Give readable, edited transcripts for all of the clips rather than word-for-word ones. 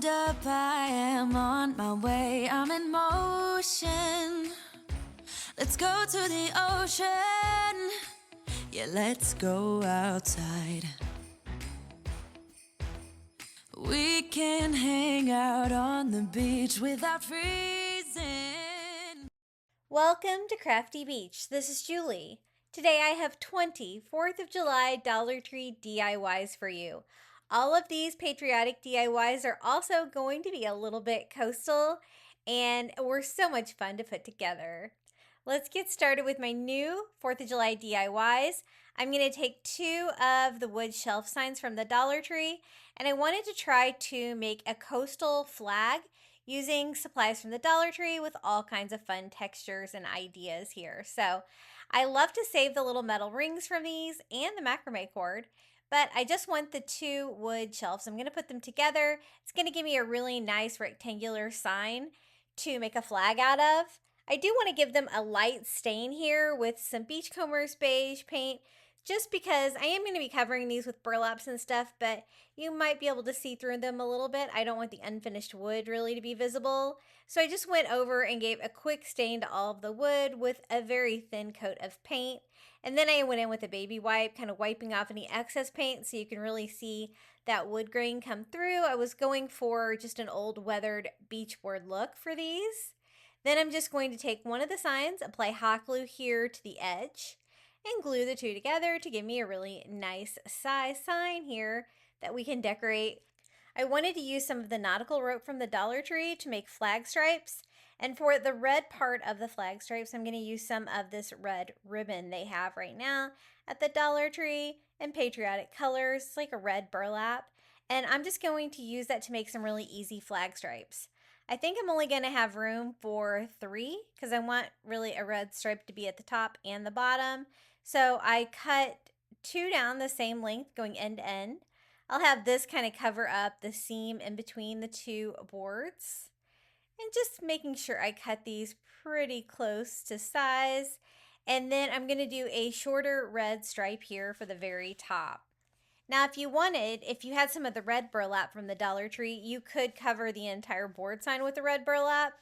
Hold up, I am on my way, I'm in motion. Let's go to the ocean. Yeah, let's go outside. We can hang out on the beach without freezing. Welcome to Crafty Beach. This is Julie. Today I have 20 4th of July Dollar Tree DIYs for you. All of these patriotic DIYs are also going to be a little bit coastal and were so much fun to put together. Let's get started with my new 4th of July DIYs. I'm going to take 2 of the wood shelf signs from the Dollar Tree, and I wanted to try to make a coastal flag using supplies from the Dollar Tree with all kinds of fun textures and ideas here. So I love to save the little metal rings from these and the macrame cord, but I just want the 2 wood shelves. I'm going to put them together. It's going to give me a really nice rectangular sign to make a flag out of. I do want to give them a light stain here with some Beachcombers beige paint, just because I am going to be covering these with burlaps and stuff, but you might be able to see through them a little bit. I don't want the unfinished wood really to be visible. So I just went over and gave a quick stain to all of the wood with a very thin coat of paint. And then I went in with a baby wipe, kind of wiping off any excess paint so you can really see that wood grain come through. I was going for just an old weathered beach board look for these. Then I'm just going to take one of the signs, apply hot glue here to the edge, and glue the 2 together to give me a really nice size sign here that we can decorate. I wanted to use some of the nautical rope from the Dollar Tree to make flag stripes. And for the red part of the flag stripes, I'm going to use some of this red ribbon they have right now at the Dollar Tree in patriotic colors. It's like a red burlap. And I'm just going to use that to make some really easy flag stripes. I think I'm only going to have room for 3 because I want really a red stripe to be at the top and the bottom. So I cut 2 down the same length going end to end. I'll have this kind of cover up the seam in between the 2 boards. And just making sure I cut these pretty close to size. And then I'm going to do a shorter red stripe here for the very top. Now, if you had some of the red burlap from the Dollar Tree, you could cover the entire board sign with the red burlap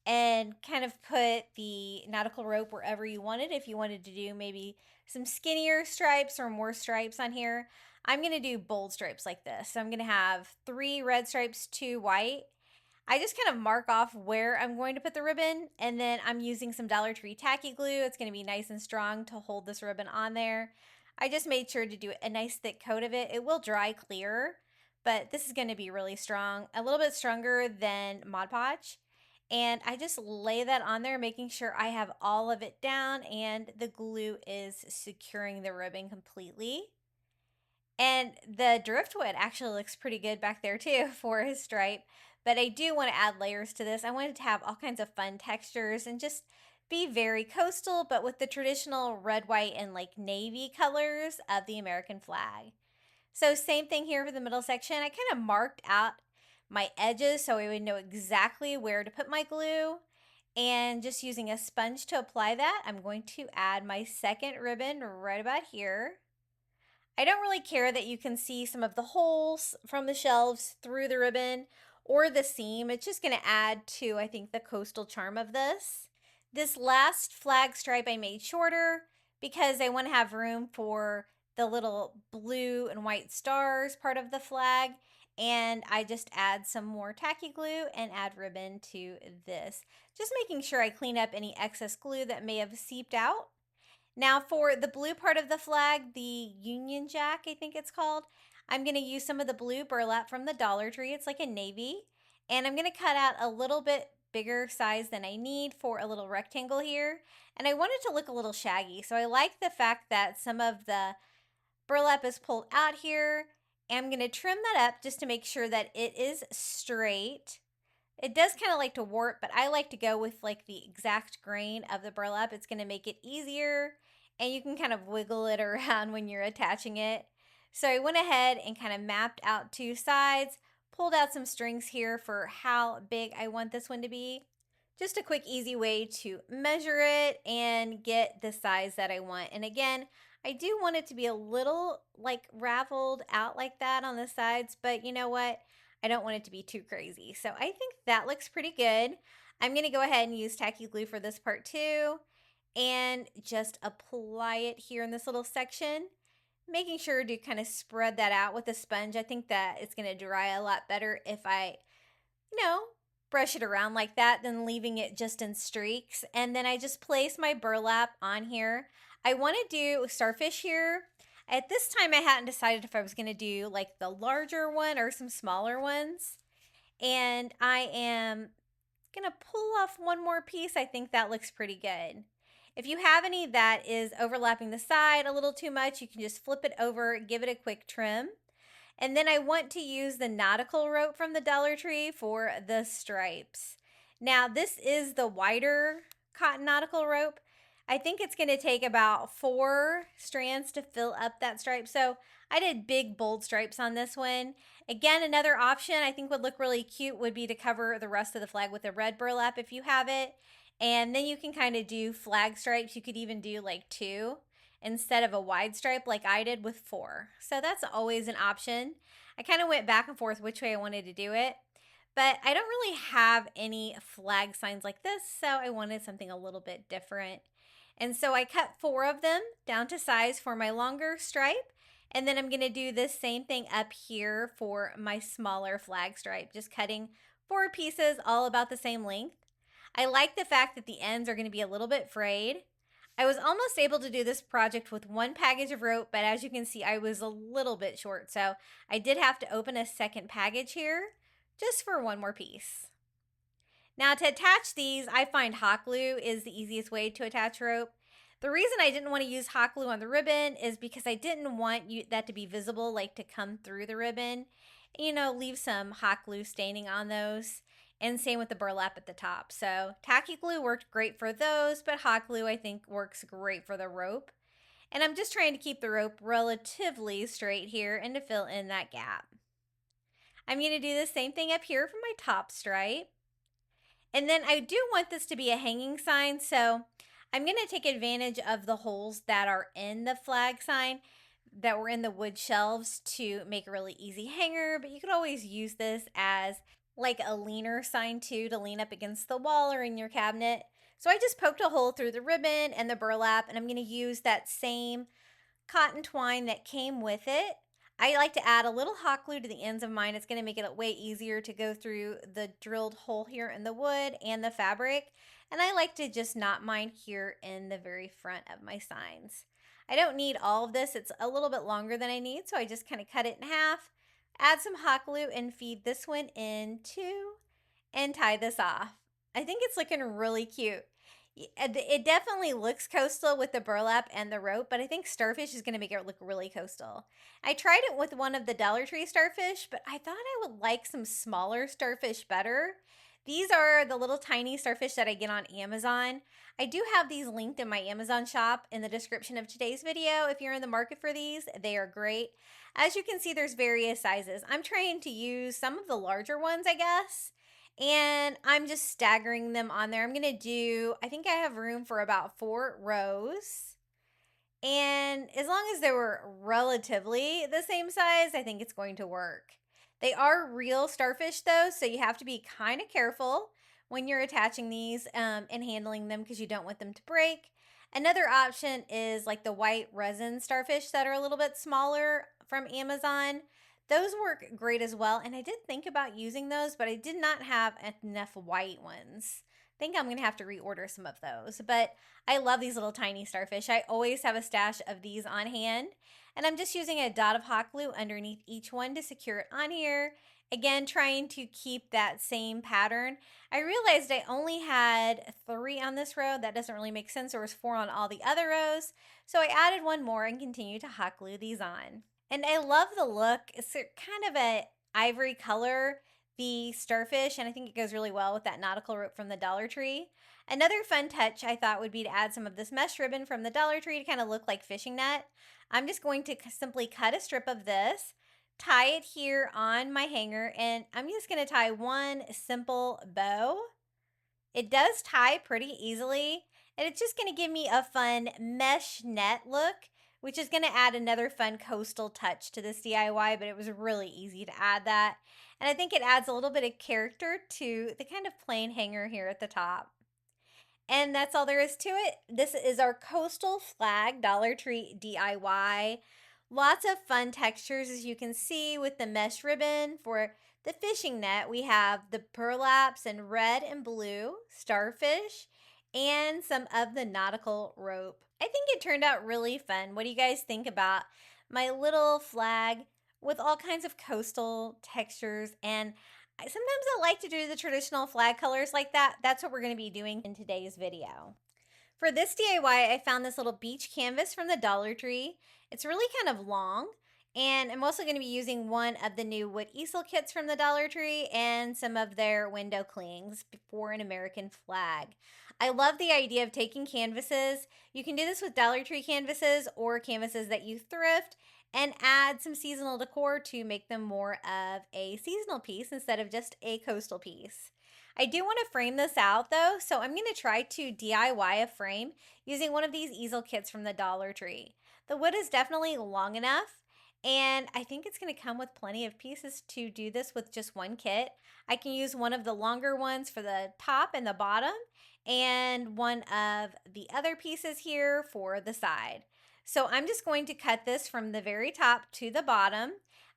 and kind of put the nautical rope wherever you wanted. If you wanted to do maybe some skinnier stripes or more stripes on here, I'm going to do bold stripes like this. So I'm going to have 3 red stripes, 2 white. I just kind of mark off where I'm going to put the ribbon, and then I'm using some Dollar Tree tacky glue. It's going to be nice and strong to hold this ribbon on there. I just made sure to do a nice thick coat of it. It will dry clear, but this is going to be really strong, a little bit stronger than Mod Podge. And I just lay that on there, making sure I have all of it down and the glue is securing the ribbon completely. And the driftwood actually looks pretty good back there too for his stripe. But I do want to add layers to this. I wanted to have all kinds of fun textures and just be very coastal, but with the traditional red, white, and like navy colors of the American flag. So same thing here for the middle section. I kind of marked out my edges so I would know exactly where to put my glue. And just using a sponge to apply that, I'm going to add my second ribbon right about here. I don't really care that you can see some of the holes from the shelves through the ribbon or the seam. It's just going to add to, I think, the coastal charm of this. This last flag stripe I made shorter because I want to have room for the little blue and white stars part of the flag. And I just add some more tacky glue and add ribbon to this. Just making sure I clean up any excess glue that may have seeped out. Now for the blue part of the flag, the Union Jack, I think it's called, I'm going to use some of the blue burlap from the Dollar Tree. It's like a navy. And I'm going to cut out a little bit bigger size than I need for a little rectangle here. And I want it to look a little shaggy. So I like the fact that some of the burlap is pulled out here. And I'm going to trim that up just to make sure that it is straight. It does kind of like to warp, but I like to go with like the exact grain of the burlap. It's going to make it easier and you can kind of wiggle it around when you're attaching it. So I went ahead and kind of mapped out 2 sides, pulled out some strings here for how big I want this one to be. Just a quick, easy way to measure it and get the size that I want. And again, I do want it to be a little like raveled out like that on the sides, but you know what? I don't want it to be too crazy. So I think that looks pretty good. I'm going to go ahead and use tacky glue for this part too, and just apply it here in this little section, making sure to kind of spread that out with a sponge. I think that it's going to dry a lot better if I, brush it around like that than leaving it just in streaks. And then I just place my burlap on here. I want to do starfish here. At this time, I hadn't decided if I was going to do like the larger one or some smaller ones. And I am going to pull off one more piece. I think that looks pretty good. If you have any that is overlapping the side a little too much, you can just flip it over, give it a quick trim. And then I want to use the nautical rope from the Dollar Tree for the stripes. Now, this is the wider cotton nautical rope. I think it's going to take about 4 strands to fill up that stripe. So I did big, bold stripes on this one. Again, another option I think would look really cute would be to cover the rest of the flag with a red burlap if you have it. And then you can kind of do flag stripes. You could even do like 2 instead of a wide stripe like I did with 4. So that's always an option. I kind of went back and forth which way I wanted to do it, but I don't really have any flag signs like this, so I wanted something a little bit different. And so I cut 4 of them down to size for my longer stripe, and then I'm going to do this same thing up here for my smaller flag stripe, just cutting 4 pieces all about the same length. I like the fact that the ends are going to be a little bit frayed. I was almost able to do this project with 1 package of rope, but as you can see, I was a little bit short. So I did have to open a second package here just for 1 more piece. Now to attach these, I find hot glue is the easiest way to attach rope. The reason I didn't want to use hot glue on the ribbon is because I didn't want that to be visible, like to come through the ribbon. Leave some hot glue staining on those. And same with the burlap at the top. So tacky glue worked great for those, but hot glue I think works great for the rope. And I'm just trying to keep the rope relatively straight here and to fill in that gap. I'm going to do the same thing up here for my top stripe. And then I do want this to be a hanging sign, so I'm going to take advantage of the holes that are in the flag sign that were in the wood shelves to make a really easy hanger, but you could always use this as like a leaner sign too, to lean up against the wall or in your cabinet. So I just poked a hole through the ribbon and the burlap, and I'm going to use that same cotton twine that came with it. I like to add a little hot glue to the ends of mine. It's going to make it way easier to go through the drilled hole here in the wood and the fabric. And I like to just knot mine here in the very front of my signs. I don't need all of this. It's a little bit longer than I need, so I just kind of cut it in half. Add some hot glue and feed this one in too, and tie this off. I think it's looking really cute. It definitely looks coastal with the burlap and the rope, but I think starfish is going to make it look really coastal. I tried it with one of the Dollar Tree starfish, but I thought I would like some smaller starfish better. These are the little tiny starfish that I get on Amazon. I do have these linked in my Amazon shop in the description of today's video. If you're in the market for these, they are great. As you can see, there's various sizes. I'm trying to use some of the larger ones, I guess, and I'm just staggering them on there. I'm going to do, I think I have room for about 4 rows. And as long as they were relatively the same size, I think it's going to work. They are real starfish though, so you have to be kind of careful when you're attaching these and handling them because you don't want them to break. Another option is like the white resin starfish that are a little bit smaller from Amazon. Those work great as well, and I did think about using those, but I did not have enough white ones. I think I'm going to have to reorder some of those, but I love these little tiny starfish. I always have a stash of these on hand, and I'm just using a dot of hot glue underneath each one to secure it on here. Again, trying to keep that same pattern. I realized I only had 3 on this row. That doesn't really make sense. There was 4 on all the other rows. So I added 1 more and continued to hot glue these on. And I love the look. It's kind of a ivory color, the starfish, and I think it goes really well with that nautical rope from the Dollar Tree. Another fun touch I thought would be to add some of this mesh ribbon from the Dollar Tree to kind of look like fishing net. I'm just going to simply cut a strip of this, tie it here on my hanger, and I'm just going to tie 1 simple bow. It does tie pretty easily, and it's just going to give me a fun mesh net look which is going to add another fun coastal touch to this DIY, but it was really easy to add that. And I think it adds a little bit of character to the kind of plain hanger here at the top. And that's all there is to it. This is our coastal flag Dollar Tree DIY. Lots of fun textures, as you can see, with the mesh ribbon. For the fishing net, we have the burlaps in red and blue, starfish, and some of the nautical rope. I think it turned out really fun. What do you guys think about my little flag with all kinds of coastal textures? And sometimes I like to do the traditional flag colors like that. That's what we're going to be doing in today's video. For this DIY, I found this little beach canvas from the Dollar Tree. It's really kind of long, and I'm also going to be using one of the new wood easel kits from the Dollar Tree and some of their window clings for an American flag. I love the idea of taking canvases. You can do this with Dollar Tree canvases or canvases that you thrift and add some seasonal decor to make them more of a seasonal piece instead of just a coastal piece. I do want to frame this out though, so I'm going to try to DIY a frame using one of these easel kits from the Dollar Tree. The wood is definitely long enough, and I think it's going to come with plenty of pieces to do this with just one kit. I can use one of the longer ones for the top and the bottom, and one of the other pieces here for the side. So I'm just going to cut this from the very top to the bottom.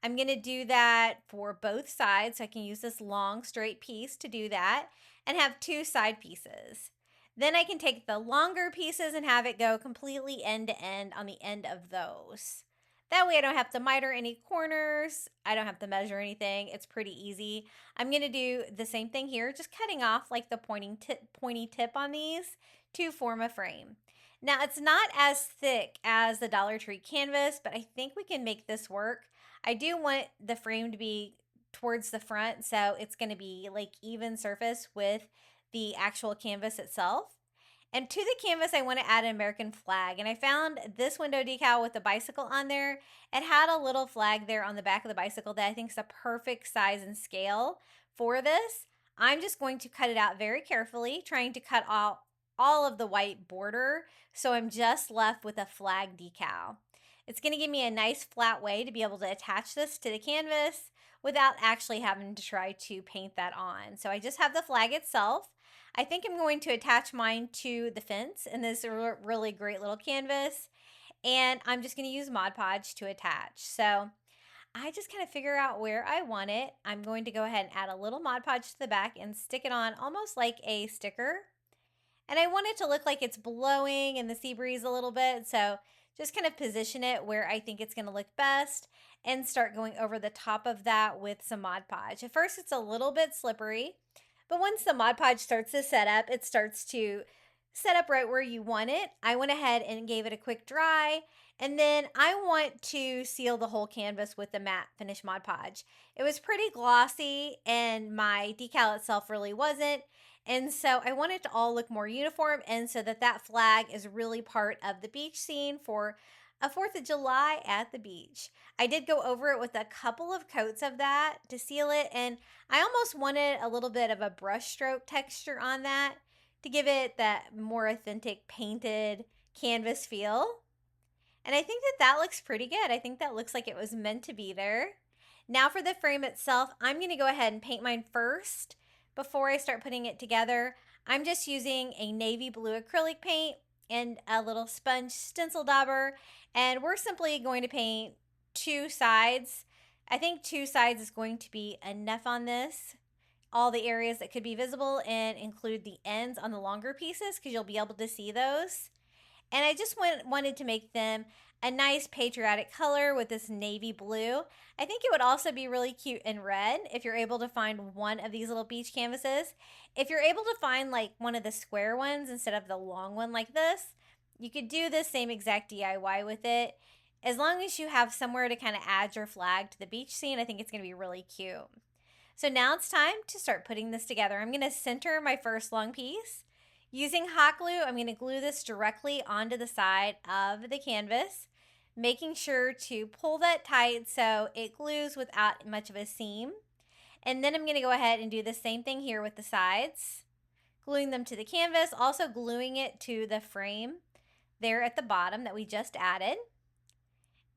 I'm going to do that for both sides, so I can use this long straight piece to do that and have two side pieces. Then I can take the longer pieces and have it go completely end to end on the end of those. That way I don't have to miter any corners. I don't have to measure anything. It's pretty easy. I'm going to do the same thing here, just cutting off like the pointy tip on these to form a frame. Now, it's not as thick as the Dollar Tree canvas, but I think we can make this work. I do want the frame to be towards the front, so it's going to be like even surface with the actual canvas itself. And to the canvas, I want to add an American flag. And I found this window decal with the bicycle on there. It had a little flag there on the back of the bicycle that I think is the perfect size and scale for this. I'm just going to cut it out very carefully, trying to cut out all of the white border, so I'm just left with a flag decal. It's going to give me a nice flat way to be able to attach this to the canvas without actually having to try to paint that on. So I just have the flag itself. I think I'm going to attach mine to the fence in this really great little canvas, and I'm just going to use Mod Podge to attach. So I just kind of figure out where I want it. I'm going to go ahead and add a little Mod Podge to the back and stick it on almost like a sticker. And I want it to look like it's blowing in the sea breeze a little bit, so just kind of position it where I think it's going to look best and start going over the top of that with some Mod Podge. At first, it's a little bit slippery, but once the Mod Podge starts to set up, it starts to set up right where you want it. I went ahead and gave it a quick dry, and then I want to seal the whole canvas with the matte finish Mod Podge. It was pretty glossy, and my decal itself really wasn't. And so I want it to all look more uniform, and so that flag is really part of the beach scene for a 4th of July at the beach. I did go over it with a couple of coats of that to seal it, and I almost wanted a little bit of a brush stroke texture on that to give it that more authentic painted canvas feel. And I think that looks pretty good. I think that looks like it was meant to be there. Now for the frame itself, I'm going to go ahead and paint mine first. Before I start putting it together, I'm just using a navy blue acrylic paint and a little sponge stencil dauber, and we're simply going to paint two sides. I think two sides is going to be enough on this. All the areas that could be visible, and include the ends on the longer pieces because you'll be able to see those. And I just wanted to make them a nice patriotic color with this navy blue. I think it would also be really cute in red if you're able to find one of these little beach canvases. If you're able to find like one of the square ones instead of the long one like this, you could do the same exact DIY with it. As long as you have somewhere to kind of add your flag to the beach scene, I think it's going to be really cute. So now it's time to start putting this together. I'm going to center my first long piece. Using hot glue, I'm going to glue this directly onto the side of the canvas, making sure to pull that tight so it glues without much of a seam. And then I'm going to go ahead and do the same thing here with the sides, gluing them to the canvas, also gluing it to the frame there at the bottom that we just added.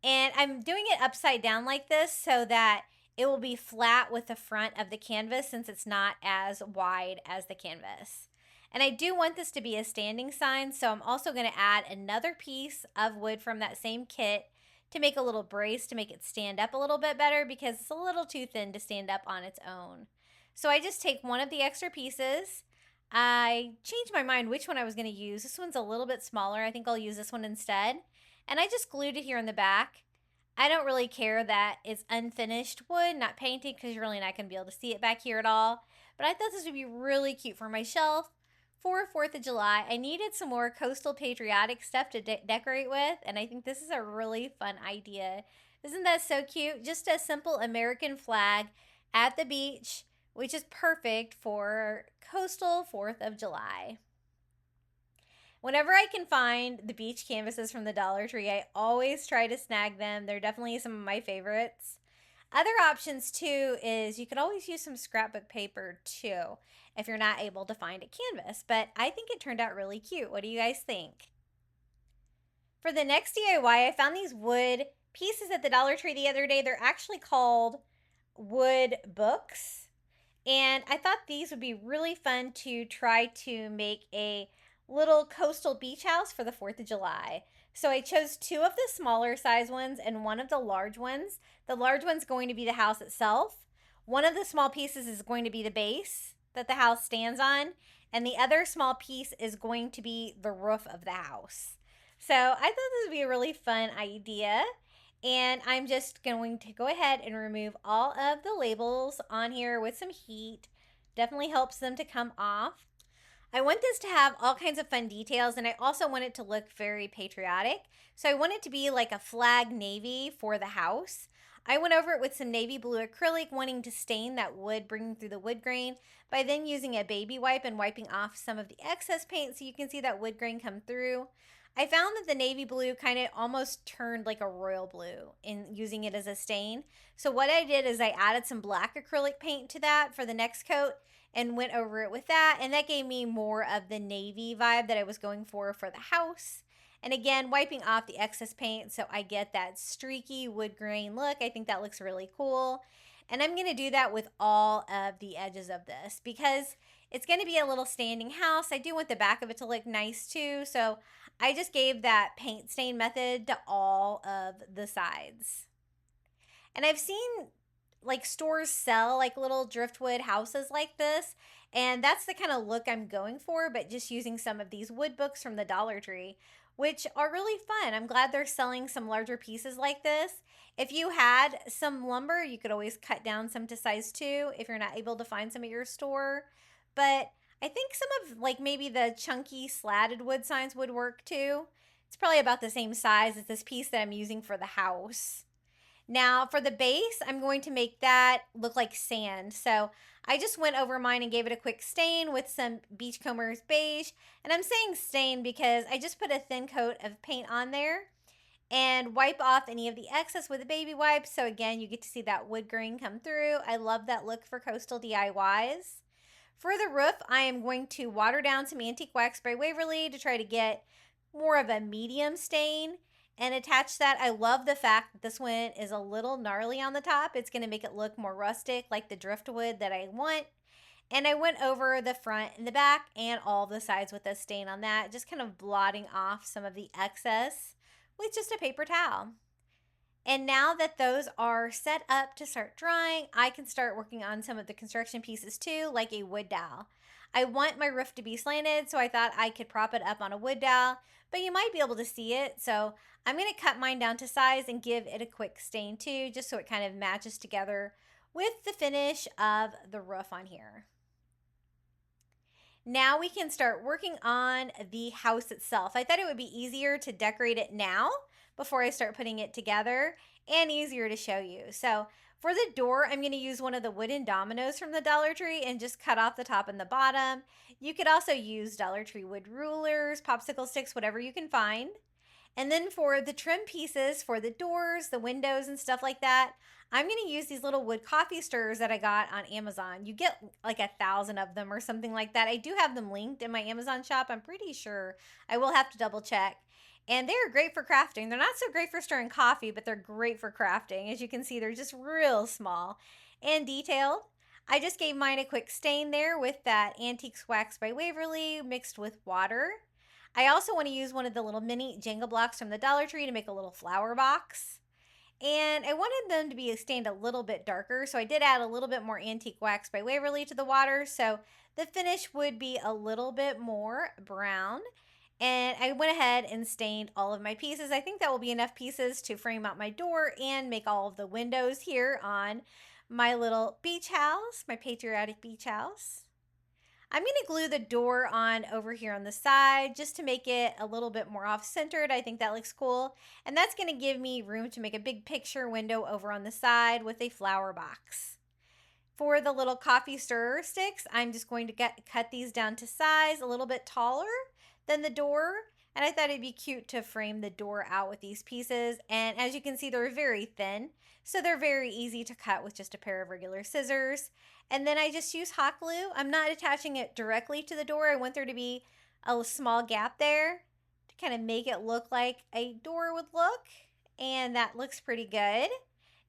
And I'm doing it upside down like this so that it will be flat with the front of the canvas since it's not as wide as the canvas. And I do want this to be a standing sign, so I'm also going to add another piece of wood from that same kit to make a little brace to make it stand up a little bit better because it's a little too thin to stand up on its own. So I just take one of the extra pieces. I changed my mind which one I was going to use. This one's a little bit smaller. I think I'll use this one instead. And I just glued it here in the back. I don't really care that it's unfinished wood, not painted, because you're really not going to be able to see it back here at all. But I thought this would be really cute for my shelf for 4th of July. I needed some more Coastal Patriotic stuff to decorate with, and I think this is a really fun idea. Isn't that so cute? Just a simple American flag at the beach, which is perfect for Coastal 4th of July. Whenever I can find the beach canvases from the Dollar Tree, I always try to snag them. They're definitely some of my favorites. Other options too is you could always use some scrapbook paper too if you're not able to find a canvas, but I think it turned out really cute. What do you guys think? For the next DIY, I found these wood pieces at the Dollar Tree the other day. They're actually called wood books, and I thought these would be really fun to try to make a little coastal beach house for the 4th of July. So I chose 2 of the smaller size ones and 1 of the large ones. The large one's going to be the house itself. One of the small pieces is going to be the base that the house stands on, and the other small piece is going to be the roof of the house. So I thought this would be a really fun idea. And I'm just going to go ahead and remove all of the labels on here with some heat. Definitely helps them to come off. I want this to have all kinds of fun details, and I also want it to look very patriotic. So I want it to be like a flag navy for the house. I went over it with some navy blue acrylic, wanting to stain that wood, bringing through the wood grain, by then using a baby wipe and wiping off some of the excess paint so you can see that wood grain come through. I found that the navy blue kind of almost turned like a royal blue in using it as a stain. So what I did is I added some black acrylic paint to that for the next coat and went over it with that, and that gave me more of the navy vibe that I was going for the house. And again, wiping off the excess paint so I get that streaky wood grain look. I think that looks really cool. And I'm going to do that with all of the edges of this because it's going to be a little standing house. I do want the back of it to look nice too, so I just gave that paint stain method to all of the sides. And I've seen like stores sell like little driftwood houses like this, and that's the kind of look I'm going for, but just using some of these wood books from the Dollar Tree, which are really fun. I'm glad they're selling some larger pieces like this. If you had some lumber, you could always cut down some to size 2 if you're not able to find some at your store. But I think some of like maybe the chunky slatted wood signs would work too. It's probably about the same size as this piece that I'm using for the house. Now for the base, I'm going to make that look like sand. So I just went over mine and gave it a quick stain with some Beachcombers beige. And I'm saying stain because I just put a thin coat of paint on there and wipe off any of the excess with a baby wipe. So again, you get to see that wood grain come through. I love that look for coastal DIYs. For the roof, I am going to water down some antique wax by Waverly to try to get more of a medium stain and attach that. I love the fact that this one is a little gnarly on the top. It's going to make it look more rustic like the driftwood that I want. And I went over the front and the back and all the sides with a stain on that, just kind of blotting off some of the excess with just a paper towel. And now that those are set up to start drying, I can start working on some of the construction pieces too, like a wood dowel. I want my roof to be slanted, so I thought I could prop it up on a wood dowel, but you might be able to see it. So I'm going to cut mine down to size and give it a quick stain too, just so it kind of matches together with the finish of the roof on here. Now we can start working on the house itself. I thought it would be easier to decorate it now before I start putting it together and easier to show you. So for the door, I'm going to use one of the wooden dominoes from the Dollar Tree and just cut off the top and the bottom. You could also use Dollar Tree wood rulers, popsicle sticks, whatever you can find. And then for the trim pieces for the doors, the windows and stuff like that, I'm going to use these little wood coffee stirrers that I got on Amazon. You get like 1,000 of them or something like that. I do have them linked in my Amazon shop. I'm pretty sure. I will have to double check. And they're great for crafting. They're not so great for stirring coffee, but they're great for crafting. As you can see, they're just real small and detailed. I just gave mine a quick stain there with that Antiques Wax by Waverly mixed with water. I also want to use one of the little mini Jenga blocks from the Dollar Tree to make a little flower box. And I wanted them to be stained a little bit darker, so I did add a little bit more Antique Wax by Waverly to the water, so the finish would be a little bit more brown. And I went ahead and stained all of my pieces. I think that will be enough pieces to frame out my door and make all of the windows here on my little beach house, my Patriotic Beach House. I'm going to glue the door on over here on the side just to make it a little bit more off-centered. I think that looks cool. And that's going to give me room to make a big picture window over on the side with a flower box. For the little coffee stirrer sticks, I'm just going to cut these down to size a little bit taller than the door. And I thought it'd be cute to frame the door out with these pieces. And as you can see, they're very thin, so they're very easy to cut with just a pair of regular scissors. And then I just use hot glue. I'm not attaching it directly to the door. I want there to be a small gap there to kind of make it look like a door would look. And that looks pretty good.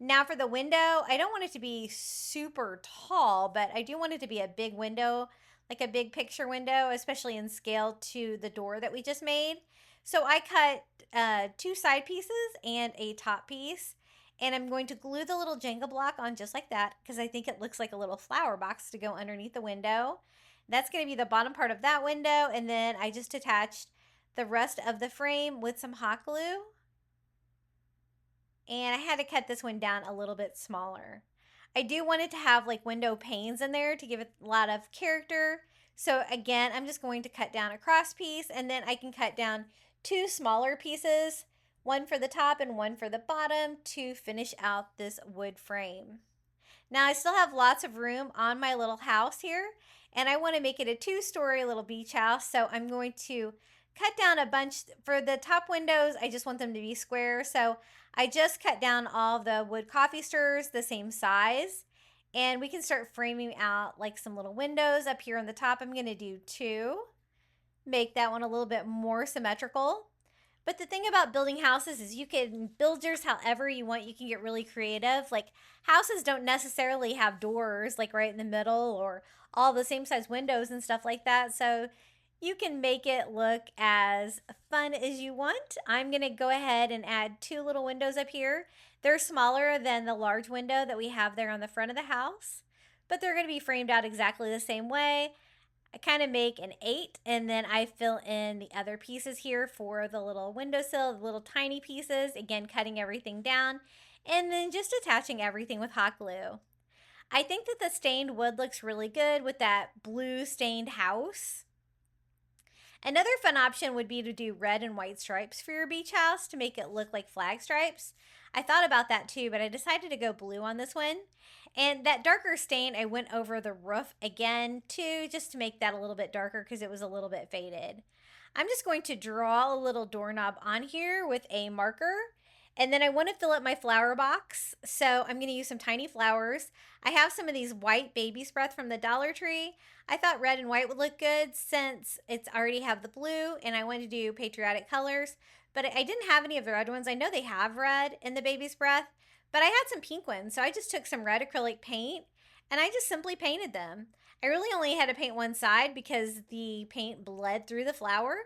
Now for the window, I don't want it to be super tall, but I do want it to be a big window, like a big picture window, especially in scale to the door that we just made. So I cut 2 side pieces and a top piece. And I'm going to glue the little Jenga block on just like that because I think it looks like a little flower box to go underneath the window. That's going to be the bottom part of that window. And then I just attached the rest of the frame with some hot glue. And I had to cut this one down a little bit smaller. I do want it to have like window panes in there to give it a lot of character. So again, I'm just going to cut down a cross piece and then I can cut down 2 smaller pieces, one for the top and one for the bottom to finish out this wood frame. Now I still have lots of room on my little house here and I want to make it a 2-story little beach house. So I'm going to cut down a bunch. For the top windows, I just want them to be square. So I just cut down all the wood coffee stirrers the same size. And we can start framing out like some little windows up here on the top. I'm going to do 2. Make that one a little bit more symmetrical. But the thing about building houses is you can build yours however you want. You can get really creative. Like houses don't necessarily have doors like right in the middle or all the same size windows and stuff like that. So you can make it look as fun as you want. I'm going to go ahead and add 2 little windows up here. They're smaller than the large window that we have there on the front of the house, but they're going to be framed out exactly the same way. I kind of make an 8 and then I fill in the other pieces here for the little windowsill, the little tiny pieces, again cutting everything down and then just attaching everything with hot glue. I think that the stained wood looks really good with that blue stained house. Another fun option would be to do red and white stripes for your beach house to make it look like flag stripes. I thought about that too, but I decided to go blue on this one. And that darker stain, I went over the roof again too, just to make that a little bit darker because it was a little bit faded. I'm just going to draw a little doorknob on here with a marker. And then I want to fill up my flower box. So I'm going to use some tiny flowers. I have some of these white baby's breath from the Dollar Tree. I thought red and white would look good since it's already have the blue and I wanted to do patriotic colors. But I didn't have any of the red ones. I know they have red in the baby's breath, but I had some pink ones. So I just took some red acrylic paint and I just simply painted them. I really only had to paint one side because the paint bled through the flower.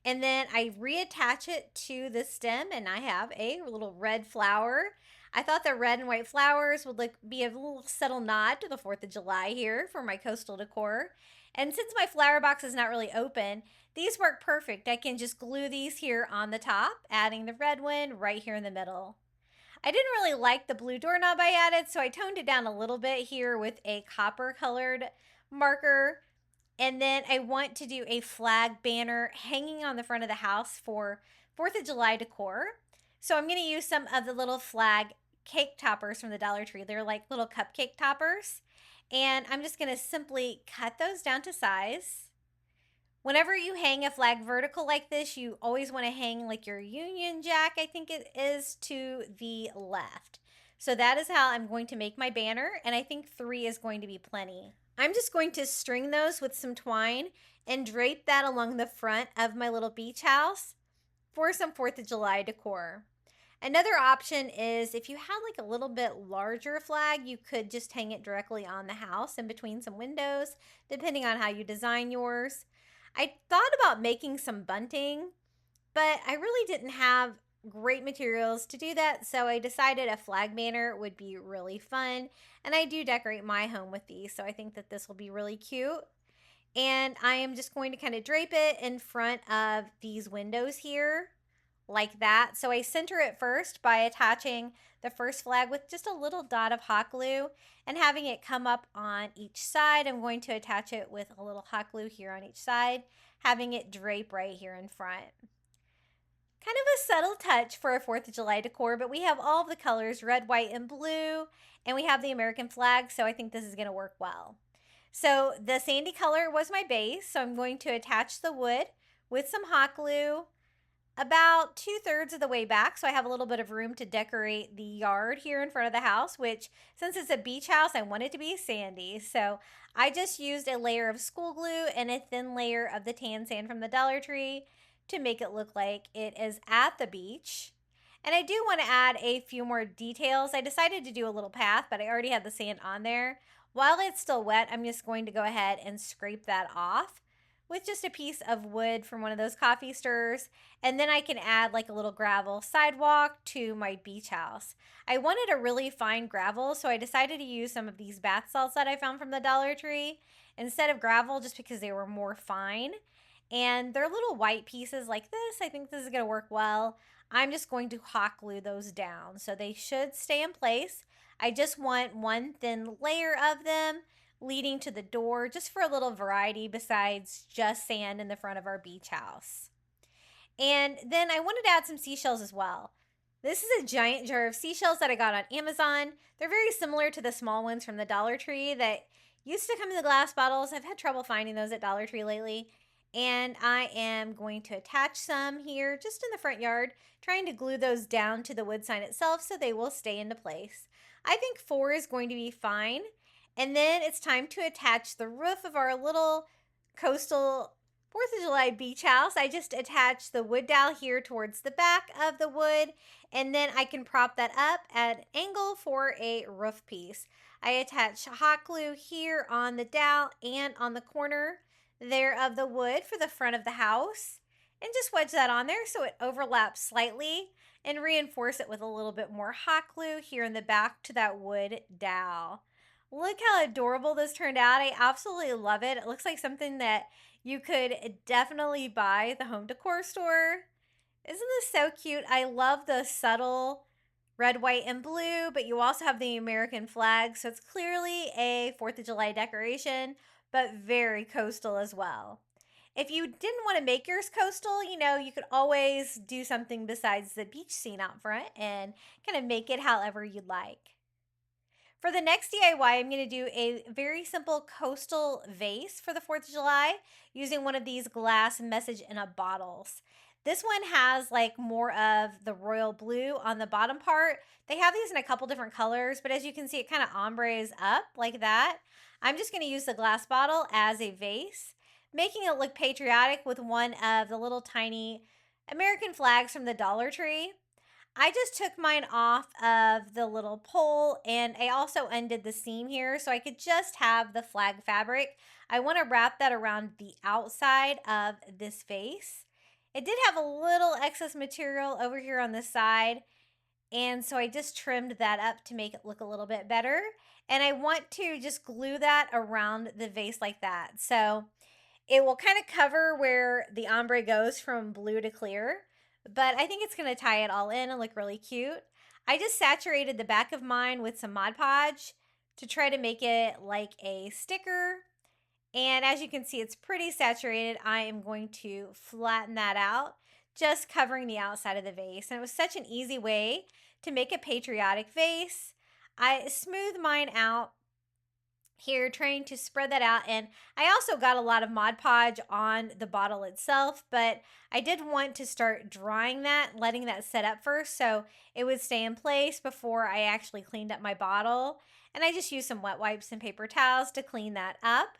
And then I reattach it to the stem and I have a little red flower. I thought the red and white flowers would be a little subtle nod to the 4th of July here for my coastal decor. And since my flower box is not really open, these work perfect. I can just glue these here on the top, adding the red one right here in the middle. I didn't really like the blue doorknob I added, so I toned it down a little bit here with a copper colored marker. And then I want to do a flag banner hanging on the front of the house for 4th of July decor. So I'm going to use some of the little flag cake toppers from the Dollar Tree. They're like little cupcake toppers. And I'm just going to simply cut those down to size. Whenever you hang a flag vertical like this, you always want to hang like your Union Jack, I think it is, to the left. So that is how I'm going to make my banner. And I think 3 is going to be plenty. I'm just going to string those with some twine and drape that along the front of my little beach house. for some 4th of July decor. Another option is if you had like a little bit larger flag, you could just hang it directly on the house in between some windows, depending on how you design yours. I thought about making some bunting, but I really didn't have great materials to do that, so I decided a flag banner would be really fun. And I do decorate my home with these, so I think that this will be really cute. And I am just going to kind of drape it in front of these windows here like that. So I center it first by attaching the first flag with just a little dot of hot glue and having it come up on each side. I'm going to attach it with a little hot glue here on each side, having it drape right here in front. Kind of a subtle touch for a 4th of July decor, but we have all of the colors, red, white, and blue, and we have the American flag, so I think this is going to work well. So the sandy color was my base, so I'm going to attach the wood with some hot glue about 2/3 of the way back, so I have a little bit of room to decorate the yard here in front of the house, which since it's a beach house, I want it to be sandy. So I just used a layer of school glue and a thin layer of the tan sand from the Dollar Tree to make it look like it is at the beach. And I do want to add a few more details. I decided to do a little path, but I already had the sand on there. While it's still wet, I'm just going to go ahead and scrape that off with just a piece of wood from one of those coffee stirrers. And then I can add like a little gravel sidewalk to my beach house. I wanted a really fine gravel, so I decided to use some of these bath salts that I found from the Dollar Tree instead of gravel just because they were more fine. And they're little white pieces like this. I think this is going to work well. I'm just going to hot glue those down, so they should stay in place. I just want one thin layer of them leading to the door just for a little variety besides just sand in the front of our beach house. And then I wanted to add some seashells as well. This is a giant jar of seashells that I got on Amazon. They're very similar to the small ones from the Dollar Tree that used to come in the glass bottles. I've had trouble finding those at Dollar Tree lately. And I am going to attach some here just in the front yard, trying to glue those down to the wood sign itself so they will stay into place. I think 4 is going to be fine. And then it's time to attach the roof of our little coastal 4th of July beach house. I just attach the wood dowel here towards the back of the wood, and then I can prop that up at an angle for a roof piece. I attach hot glue here on the dowel and on the corner there of the wood for the front of the house, and just wedge that on there so it overlaps slightly, and reinforce it with a little bit more hot glue here in the back to that wood dowel. Look how adorable this turned out. I absolutely love it. It looks like something that you could definitely buy at the home decor store. Isn't this so cute? I love the subtle red, white, and blue, but you also have the American flag, so it's clearly a 4th of July decoration, but very coastal as well. If you didn't want to make yours coastal, you could always do something besides the beach scene out front and kind of make it however you'd like. For the next DIY, I'm going to do a very simple coastal vase for the 4th of July using one of these glass message in a bottles. This one has like more of the royal blue on the bottom part. They have these in a couple different colors, but as you can see, it kind of ombres up like that. I'm just going to use the glass bottle as a vase, making it look patriotic with one of the little tiny American flags from the Dollar Tree. I just took mine off of the little pole, and I also undid the seam here so I could just have the flag fabric. I want to wrap that around the outside of this vase. It did have a little excess material over here on the side, and so I just trimmed that up to make it look a little bit better. And I want to just glue that around the vase like that. So it will kind of cover where the ombre goes from blue to clear, but I think it's going to tie it all in and look really cute. I just saturated the back of mine with some Mod Podge to try to make it like a sticker. And as you can see, it's pretty saturated. I am going to flatten that out, just covering the outside of the vase. And it was such an easy way to make a patriotic vase. I smoothed mine out here, trying to spread that out, and I also got a lot of Mod Podge on the bottle itself, but I did want to start drying that, letting that set up first so it would stay in place before I actually cleaned up my bottle. And I just used some wet wipes and paper towels to clean that up.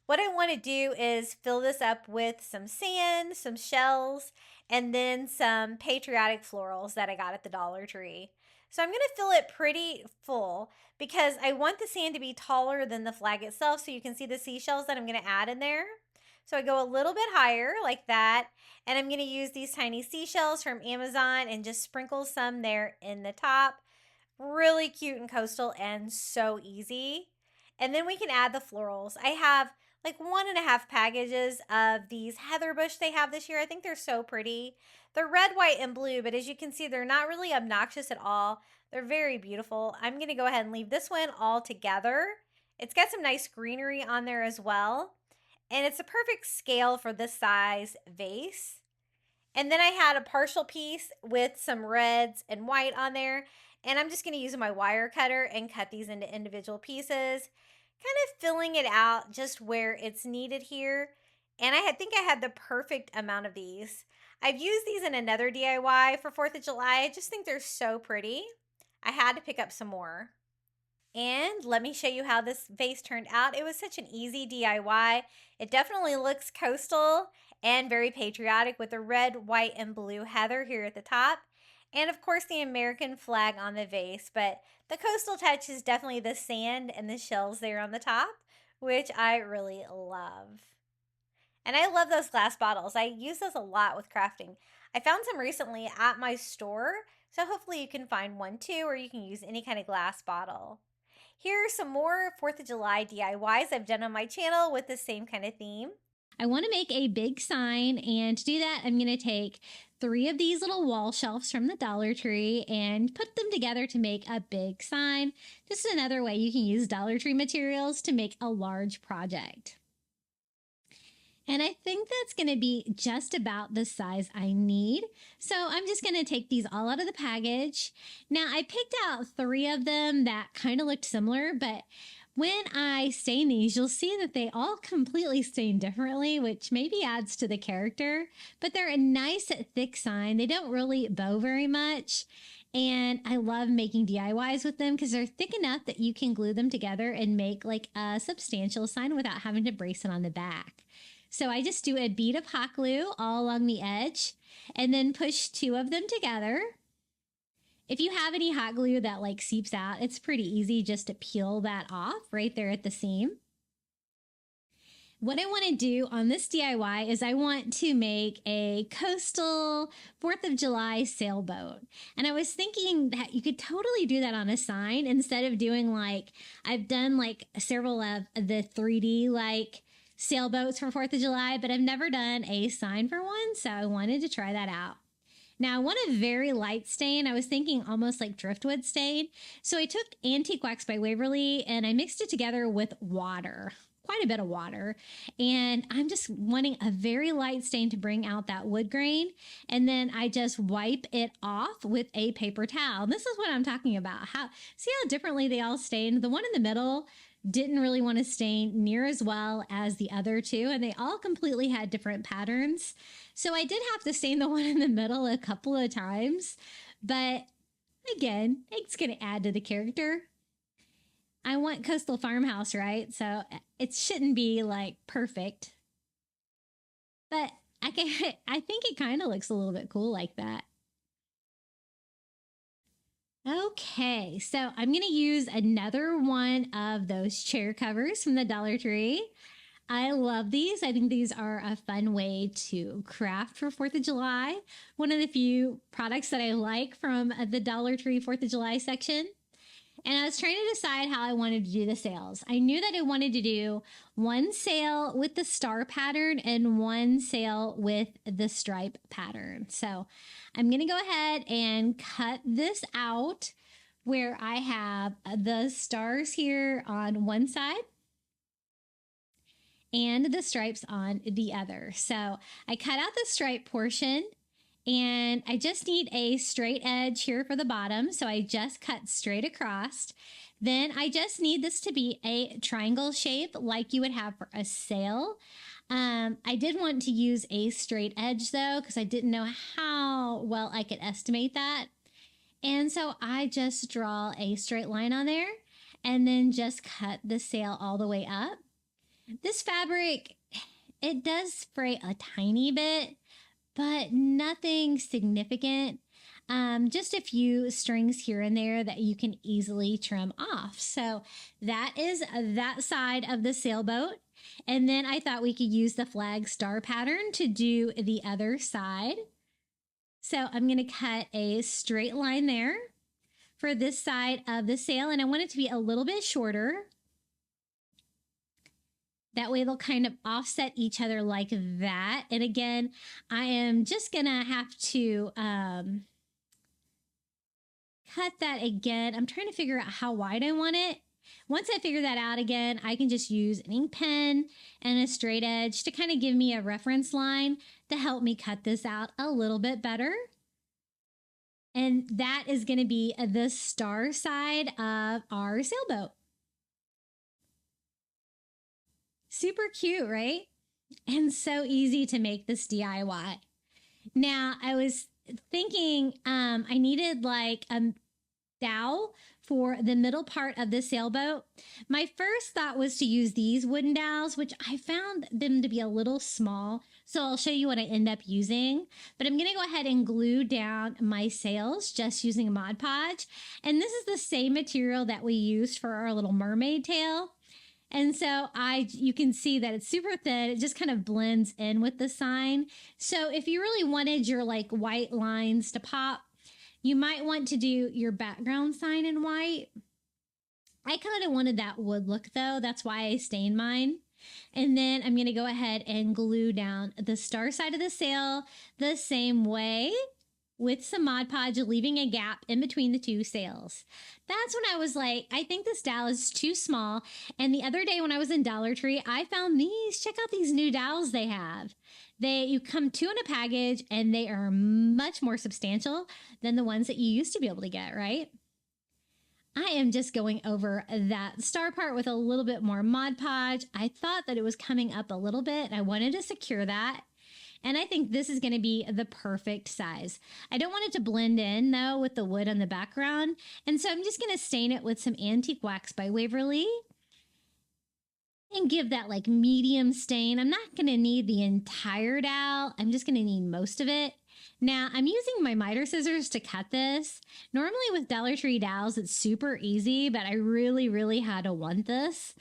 What I want to do is fill this up with some sand, some shells, and then some patriotic florals that I got at the Dollar Tree. So I'm going to fill it pretty full because I want the sand to be taller than the flag itself, so you can see the seashells that I'm going to add in there. So I go a little bit higher like that, and I'm going to use these tiny seashells from Amazon and just sprinkle some there in the top. Really cute and coastal and so easy. And then we can add the florals. I have like 1.5 packages of these heather bush they have this year. I think they're so pretty. They're red, white, and blue, but as you can see, they're not really obnoxious at all. They're very beautiful. I'm going to go ahead and leave this one all together. It's got some nice greenery on there as well. And it's a perfect scale for this size vase. And then I had a partial piece with some reds and white on there. And I'm just going to use my wire cutter and cut these into individual pieces, kind of filling it out just where it's needed here. And I think I had the perfect amount of these. I've used these in another DIY for 4th of July. I just think they're so pretty. I had to pick up some more. And let me show you how this vase turned out. It was such an easy DIY. It definitely looks coastal and very patriotic with the red, white, and blue heather here at the top. And of course the American flag on the vase, but the coastal touch is definitely the sand and the shells there on the top, which I really love. And I love those glass bottles. I use those a lot with crafting. I found some recently at my store, so hopefully you can find one too, or you can use any kind of glass bottle. Here are some more 4th of July DIYs I've done on my channel with the same kind of theme. I want to make a big sign, and to do that, I'm going to take 3 of these little wall shelves from the Dollar Tree and put them together to make a big sign. Just another way you can use Dollar Tree materials to make a large project. And I think that's going to be just about the size I need. So I'm just going to take these all out of the package. Now I picked out 3 of them that kind of looked similar, but when I stain these, you'll see that they all completely stain differently, which maybe adds to the character, but they're a nice thick sign. They don't really bow very much. And I love making DIYs with them because they're thick enough that you can glue them together and make like a substantial sign without having to brace it on the back. So I just do a bead of hot glue all along the edge and then push 2 of them together. If you have any hot glue that like seeps out, it's pretty easy just to peel that off right there at the seam. What I want to do on this DIY is I want to make a coastal 4th of July sailboat. And I was thinking that you could totally do that on a sign instead of doing like, I've done like several of the 3D like sailboats for 4th of July, but I've never done a sign for one. So I wanted to try that out. Now, I want a very light stain. I was thinking almost like driftwood stain. So I took Antique Wax by Waverly and I mixed it together with water, quite a bit of water. And I'm just wanting a very light stain to bring out that wood grain. And then I just wipe it off with a paper towel. This is what I'm talking about. See how differently they all stain? The one in the middle didn't really want to stain near as well as the other 2, and they all completely had different patterns. So I did have to stain the one in the middle a couple of times, but again, it's going to add to the character. I want coastal farmhouse, right? So it shouldn't be like perfect, but I think it kind of looks a little bit cool like that. Okay, so I'm going to use another one of those chair covers from the Dollar Tree. I love these. I think these are a fun way to craft for 4th of July. One of the few products that I like from the Dollar Tree 4th of July section. And I was trying to decide how I wanted to do the sails. I knew that I wanted to do one sail with the star pattern and one sail with the stripe pattern. So I'm going to go ahead and cut this out where I have the stars here on one side and the stripes on the other. So I cut out the stripe portion. And I just need a straight edge here for the bottom. So I just cut straight across. Then I just need this to be a triangle shape like you would have for a sail. I did want to use a straight edge though, because I didn't know how well I could estimate that. And so I just draw a straight line on there and then just cut the sail all the way up. This fabric, it does fray a tiny bit, but nothing significant. Just a few strings here and there that you can easily trim off. So that is that side of the sailboat. And then I thought we could use the flag star pattern to do the other side. So I'm going to cut a straight line there for this side of the sail, and I want it to be a little bit shorter. That way they'll kind of offset each other like that. And again, I am just going to have to cut that again. I'm trying to figure out how wide I want it. Once I figure that out again, I can just use an ink pen and a straight edge to kind of give me a reference line to help me cut this out a little bit better. And that is going to be the star side of our sailboat. Super cute, right? And so easy to make this DIY. Now, I was thinking I needed like a dowel for the middle part of the sailboat. My first thought was to use these wooden dowels, which I found them to be a little small. So I'll show you what I end up using. But I'm going to go ahead and glue down my sails just using a Mod Podge. And this is the same material that we used for our little mermaid tail. And so you can see that it's super thin. It just kind of blends in with the sign. So if you really wanted your like white lines to pop, you might want to do your background sign in white. I kind of wanted that wood look though. That's why I stained mine. And then I'm going to go ahead and glue down the star side of the sail the same way with some Mod Podge, leaving a gap in between the two sails. That's when I was like, I think this dowel is too small. And the other day when I was in Dollar Tree, I found these. Check out these new dowels they have. You come two in a package and they are much more substantial than the ones that you used to be able to get, right? I am just going over that star part with a little bit more Mod Podge. I thought that it was coming up a little bit and I wanted to secure that. And I think this is going to be the perfect size. I don't want it to blend in though with the wood on the background. And so I'm just going to stain it with some antique wax by Waverly and give that like medium stain. I'm not going to need the entire dowel. I'm just going to need most of it. Now I'm using my miter scissors to cut this. Normally with Dollar Tree dowels, it's super easy, but I really had to want this.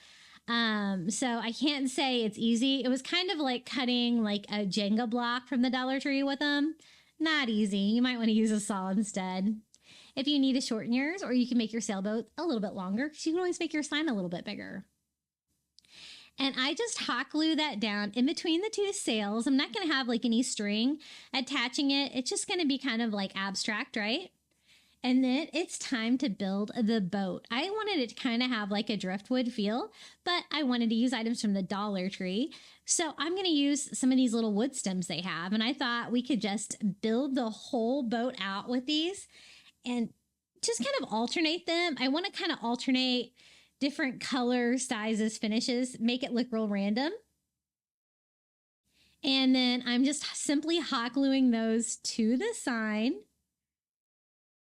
So I can't say it's easy. It was kind of like cutting like a Jenga block from the Dollar Tree with them. Not easy. You might want to use a saw instead. If you need to shorten yours, or you can make your sailboat a little bit longer, because you can always make your sign a little bit bigger. And I just hot glue that down in between the two sails. I'm not going to have like any string attaching it. It's just going to be kind of like abstract, right? And then it's time to build the boat. I wanted it to kind of have like a driftwood feel, but I wanted to use items from the Dollar Tree. So I'm going to use some of these little wood stems they have. And I thought we could just build the whole boat out with these and just kind of alternate them. I want to kind of alternate different colors, sizes, finishes, make it look real random. And then I'm just simply hot gluing those to the sign.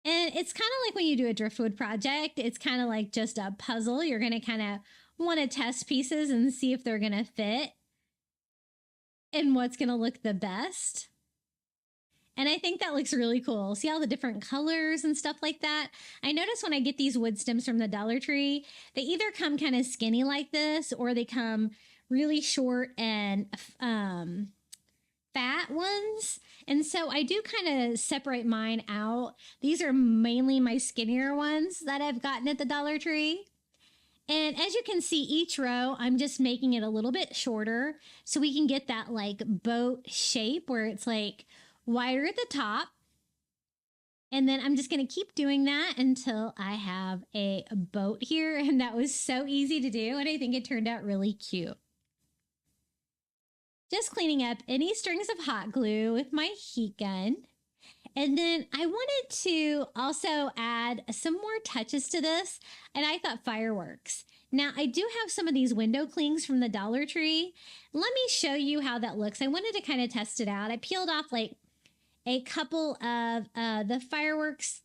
And it's kind of like when you do a driftwood project, it's kind of like just a puzzle. You're going to kind of want to test pieces and see if they're going to fit and what's going to look the best. And I think that looks really cool. See all the different colors and stuff like that? I notice when I get these wood stems from the Dollar Tree, they either come kind of skinny like this, or they come really short and fat ones. And so I do kind of separate mine out. These are mainly my skinnier ones that I've gotten at the Dollar Tree. And as you can see, each row, I'm just making it a little bit shorter so we can get that like boat shape where it's like wider at the top. And then I'm just going to keep doing that until I have a boat here. And that was so easy to do. And I think it turned out really cute. Just cleaning up any strings of hot glue with my heat gun. And then I wanted to also add some more touches to this, and I thought fireworks. Now, I do have some of these window clings from the Dollar Tree. Let me show you how that looks. I wanted to kind of test it out. I peeled off like a couple of the fireworks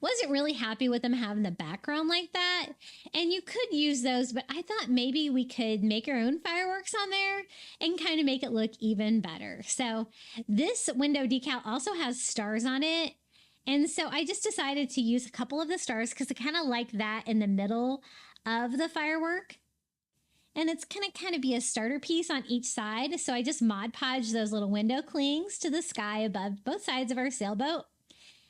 Wasn't really happy with them having the background like that. And you could use those, but I thought maybe we could make our own fireworks on there and kind of make it look even better. So this window decal also has stars on it. And so I just decided to use a couple of the stars because I kind of like that in the middle of the firework. And it's going to kind of be a starter piece on each side. So I just Mod Podged those little window clings to the sky above both sides of our sailboat.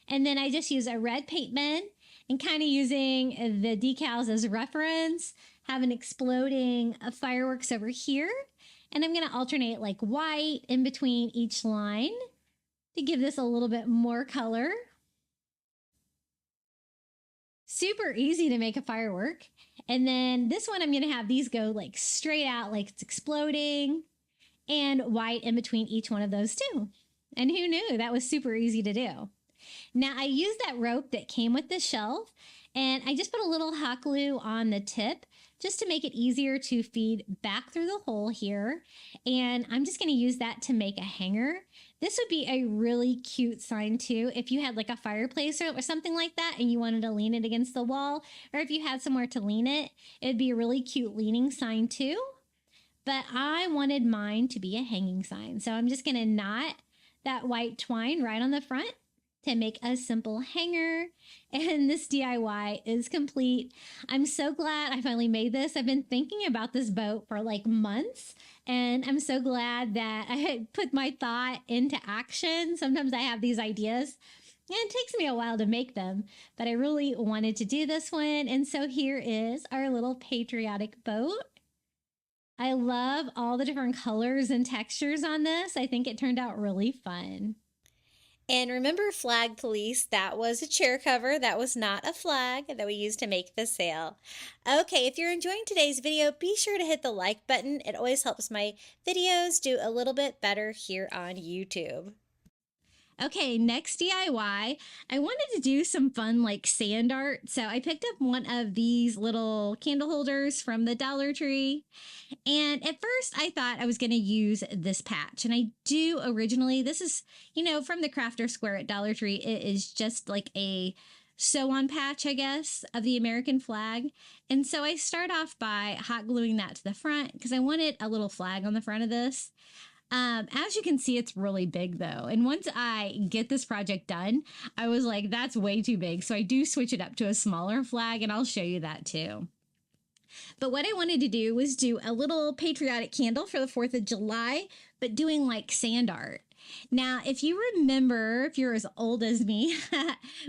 And then I just use a red paint pen and kind of using the decals as reference, have an exploding fireworks over here. And I'm going to alternate like white in between each line to give this a little bit more color. Super easy to make a firework. And then this one, I'm going to have these go like straight out like it's exploding and white in between each one of those too. And who knew that was super easy to do. Now I used that rope that came with the shelf and I just put a little hot glue on the tip just to make it easier to feed back through the hole here. And I'm just going to use that to make a hanger. This would be a really cute sign too. If you had like a fireplace or something like that and you wanted to lean it against the wall, or if you had somewhere to lean it, it'd be a really cute leaning sign too. But I wanted mine to be a hanging sign. So I'm just going to knot that white twine right on the front to make a simple hanger. And this DIY is complete. I'm so glad I finally made this. I've been thinking about this boat for like months, and I'm so glad that I had put my thought into action. Sometimes I have these ideas and it takes me a while to make them, but I really wanted to do this one. And so here is our little patriotic boat. I love all the different colors and textures on this. I think it turned out really fun. And remember flag police, that was a chair cover. That was not a flag that we used to make the sail. Okay, if you're enjoying today's video, be sure to hit the like button. It always helps my videos do a little bit better here on YouTube. Okay, next DIY, I wanted to do some fun like sand art. So I picked up one of these little candle holders from the Dollar Tree. And at first I thought I was going to use this patch. And I do originally, this is, you know, from the Crafter Square at Dollar Tree. It is just like a sew-on patch, I guess, of the American flag. And so I start off by hot gluing that to the front because I wanted a little flag on the front of this. As you can see, it's really big though. And once I get this project done, I was like, that's way too big. So I do switch it up to a smaller flag and I'll show you that too. But what I wanted to do was do a little patriotic candle for the 4th of July, but doing like sand art. Now, if you remember, if you're as old as me,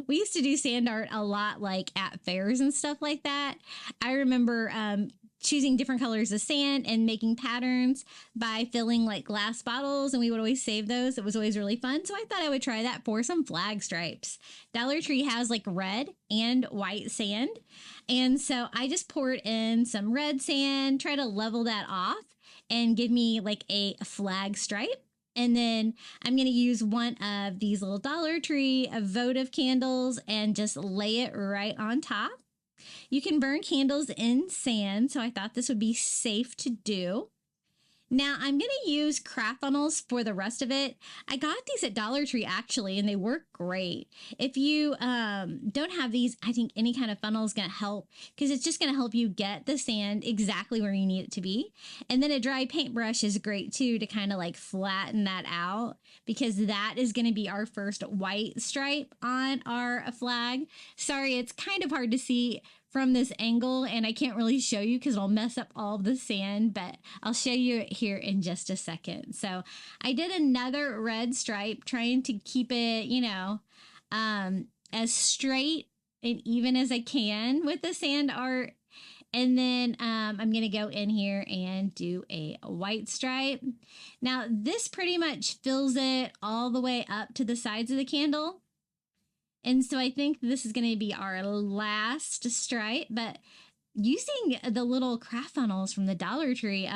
we used to do sand art a lot like at fairs and stuff like that. I remember choosing different colors of sand and making patterns by filling like glass bottles, and we would always save those. It was always really fun. So I thought I would try that for some flag stripes. Dollar Tree has like red and white sand. And so I just poured in some red sand, try to level that off and give me like a flag stripe. And then I'm going to use one of these little Dollar Tree votive candles and just lay it right on top. You can burn candles in sand, so I thought this would be safe to do. Now I'm going to use craft funnels for the rest of it. I got these at Dollar Tree actually, and they work great. If you don't have these, I think any kind of funnel is going to help because it's just going to help you get the sand exactly where you need it to be. And then a dry paintbrush is great too to kind of like flatten that out because that is going to be our first white stripe on our flag. Sorry, it's kind of hard to see from this angle and I can't really show you because it'll mess up all the sand, but I'll show you it here in just a second. So I did another red stripe trying to keep it, you know, as straight and even as I can with the sand art. And then I'm going to go in here and do a white stripe. Now this pretty much fills it all the way up to the sides of the candle. And so I think this is going to be our last stripe, but using the little craft funnels from the Dollar Tree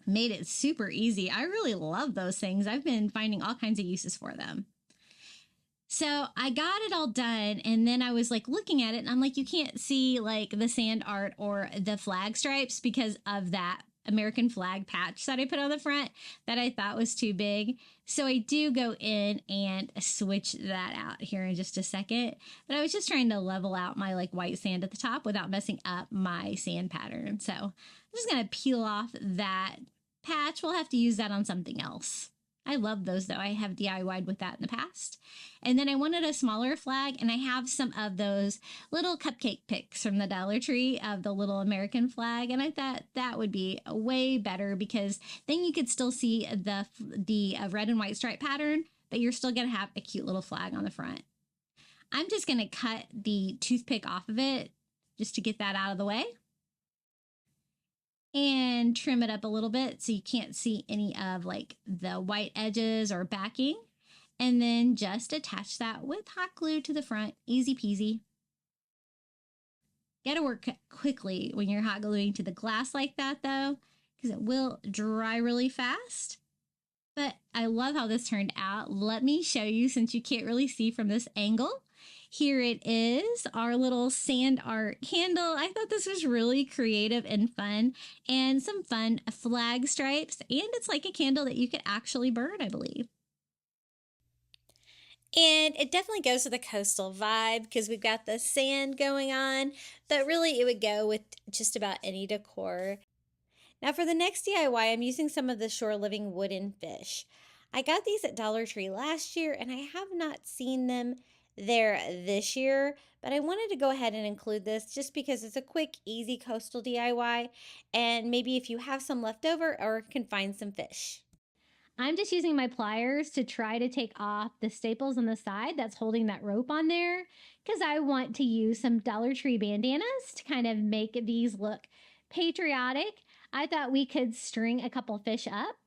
made it super easy. I really love those things. I've been finding all kinds of uses for them. So I got it all done and then I was like looking at it and I'm like, you can't see like the sand art or the flag stripes because of that American flag patch that I put on the front that I thought was too big. So I do go in and switch that out here in just a second. But I was just trying to level out my like white sand at the top without messing up my sand pattern. So I'm just going to peel off that patch. We'll have to use that on something else. I love those though. I have DIY'd with that in the past. And then I wanted a smaller flag, and I have some of those little cupcake picks from the Dollar Tree of the little American flag. And I thought that would be way better because then you could still see the red and white stripe pattern, but you're still going to have a cute little flag on the front. I'm just going to cut the toothpick off of it just to get that out of the way. And trim it up a little bit so you can't see any of like the white edges or backing. And then just attach that with hot glue to the front. Easy peasy. Gotta work quickly when you're hot gluing to the glass like that though, because it will dry really fast. But I love how this turned out. Let me show you since you can't really see from this angle. Here it is, our little sand art candle. I thought this was really creative and fun, and some fun flag stripes. And it's like a candle that you could actually burn, I believe. And it definitely goes with the coastal vibe because we've got the sand going on, but really it would go with just about any decor. Now for the next DIY, I'm using some of the Shore Living wooden fish. I got these at Dollar Tree last year, and I have not seen them there this year, but I wanted to go ahead and include this just because it's a quick, easy coastal DIY, and maybe if you have some left over or can find some fish. I'm just using my pliers to try to take off the staples on the side that's holding that rope on there because I want to use some Dollar Tree bandanas to kind of make these look patriotic. I thought we could string a couple fish up.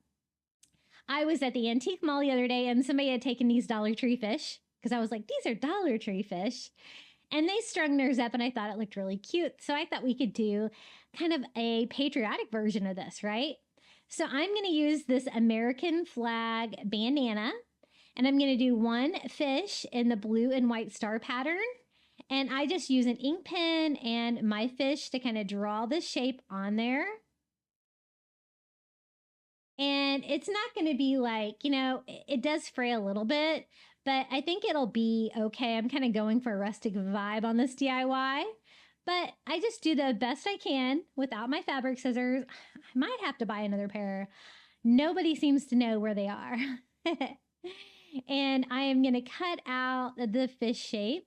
I was at the antique mall the other day and somebody had taken these Dollar Tree fish because I was like, these are Dollar Tree fish. And they strung theirs up and I thought it looked really cute. So I thought we could do kind of a patriotic version of this, right? So I'm going to use this American flag bandana, and I'm going to do one fish in the blue and white star pattern. And I just use an ink pen and my fish to kind of draw the shape on there. And it's not going to be like, you know, it does fray a little bit, but I think it'll be okay. I'm kind of going for a rustic vibe on this DIY, but I just do the best I can without my fabric scissors. I might have to buy another pair. Nobody seems to know where they are. And I am going to cut out the fish shape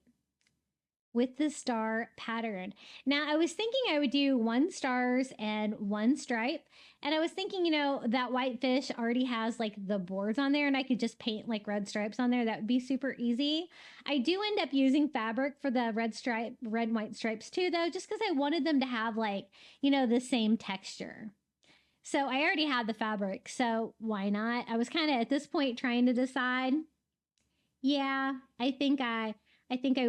with the star pattern. Now, I was thinking I would do 1 stars and 1 stripe. And I was thinking, you know, that white fish already has like the boards on there and I could just paint like red stripes on there. That would be super easy. I do end up using fabric for the red and white stripes too, though, just because I wanted them to have like, you know, the same texture. So I already had the fabric, so why not? I was kind of at this point trying to decide. Yeah, I think I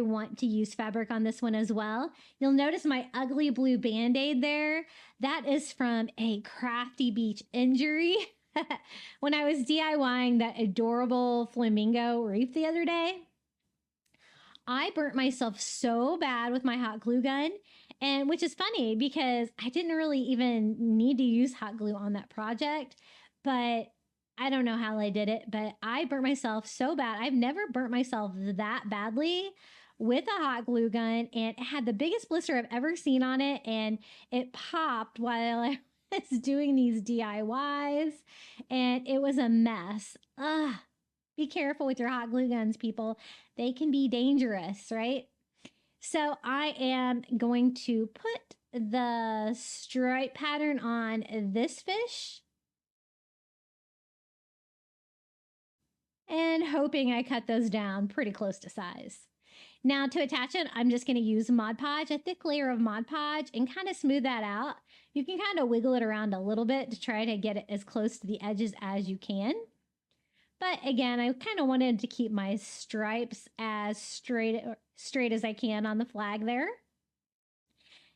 want to use fabric on this one as well. You'll notice my ugly blue Band-Aid there. That is from a Crafty Beach injury. When I was DIYing that adorable flamingo reef the other day, I burnt myself so bad with my hot glue gun, and which is funny because I didn't really even need to use hot glue on that project, but I don't know how I did it, but I burnt myself so bad. I've never burnt myself that badly with a hot glue gun, and it had the biggest blister I've ever seen on it, and it popped while I was doing these DIYs, and it was a mess. Ugh. Be careful with your hot glue guns, people. They can be dangerous, right? So I am going to put the stripe pattern on this fish, and hoping I cut those down pretty close to size. Now to attach it, I'm just going to use Mod Podge, a thick layer of Mod Podge, and kind of smooth that out. You can kind of wiggle it around a little bit to try to get it as close to the edges as you can. But again, I kind of wanted to keep my stripes as straight as I can on the flag there.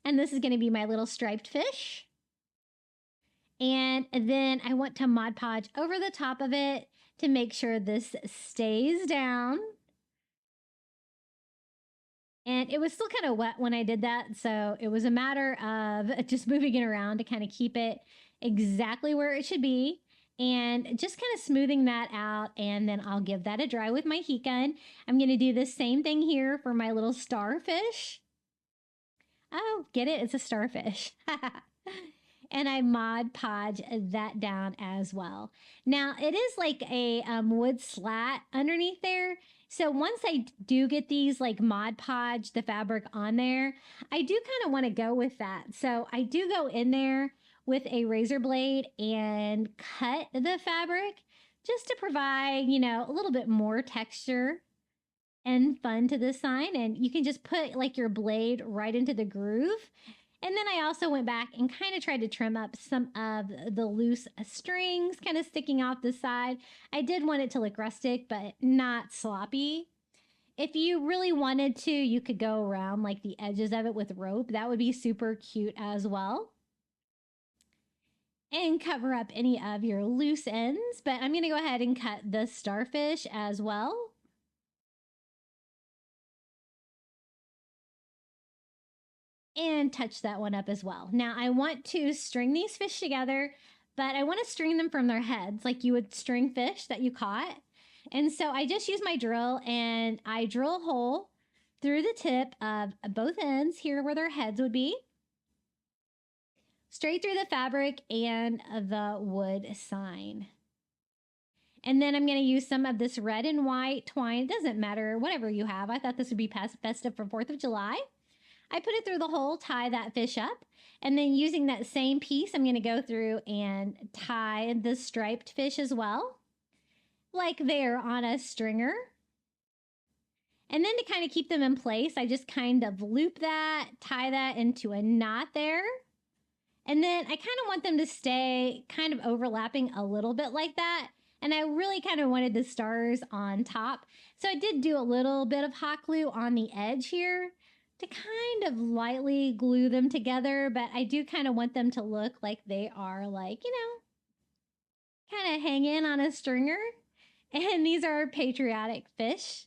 And this is going to be my little striped fish. And then I want to Mod Podge over the top of it to make sure this stays down. And it was still kind of wet when I did that, so it was a matter of just moving it around to kind of keep it exactly where it should be. And just kind of smoothing that out, and then I'll give that a dry with my heat gun. I'm going to do the same thing here for my little starfish. Oh, get it? It's a starfish. And I Mod Podge that down as well. Now, it is like a wood slat underneath there. So once I do get these like Mod Podge, the fabric on there, I do kind of want to go with that. So I do go in there with a razor blade and cut the fabric just to provide, you know, a little bit more texture and fun to the sign. And you can just put like your blade right into the groove. And then I also went back and kind of tried to trim up some of the loose strings kind of sticking off the side. I did want it to look rustic, but not sloppy. If you really wanted to, you could go around like the edges of it with rope. That would be super cute as well. And cover up any of your loose ends. But I'm going to go ahead and cut the starfish as well. And touch that one up as well. Now I want to string these fish together, but I want to string them from their heads like you would string fish that you caught. And so I just use my drill and I drill a hole through the tip of both ends here where their heads would be, straight through the fabric and the wood sign. And then I'm going to use some of this red and white twine. It doesn't matter, whatever you have. I thought this would be festive for 4th of July. I put it through the hole, tie that fish up, and then using that same piece, I'm going to go through and tie the striped fish as well, like they're on a stringer. And then to kind of keep them in place, I just kind of loop that, tie that into a knot there. And then I kind of want them to stay kind of overlapping a little bit like that. And I really kind of wanted the stars on top. So I did do a little bit of hot glue on the edge here to kind of lightly glue them together, but I do kind of want them to look like they are like, you know, kind of hanging on a stringer. And these are Patriotic Fish.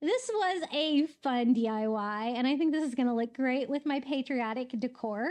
This was a fun DIY, and I think this is going to look great with my patriotic decor.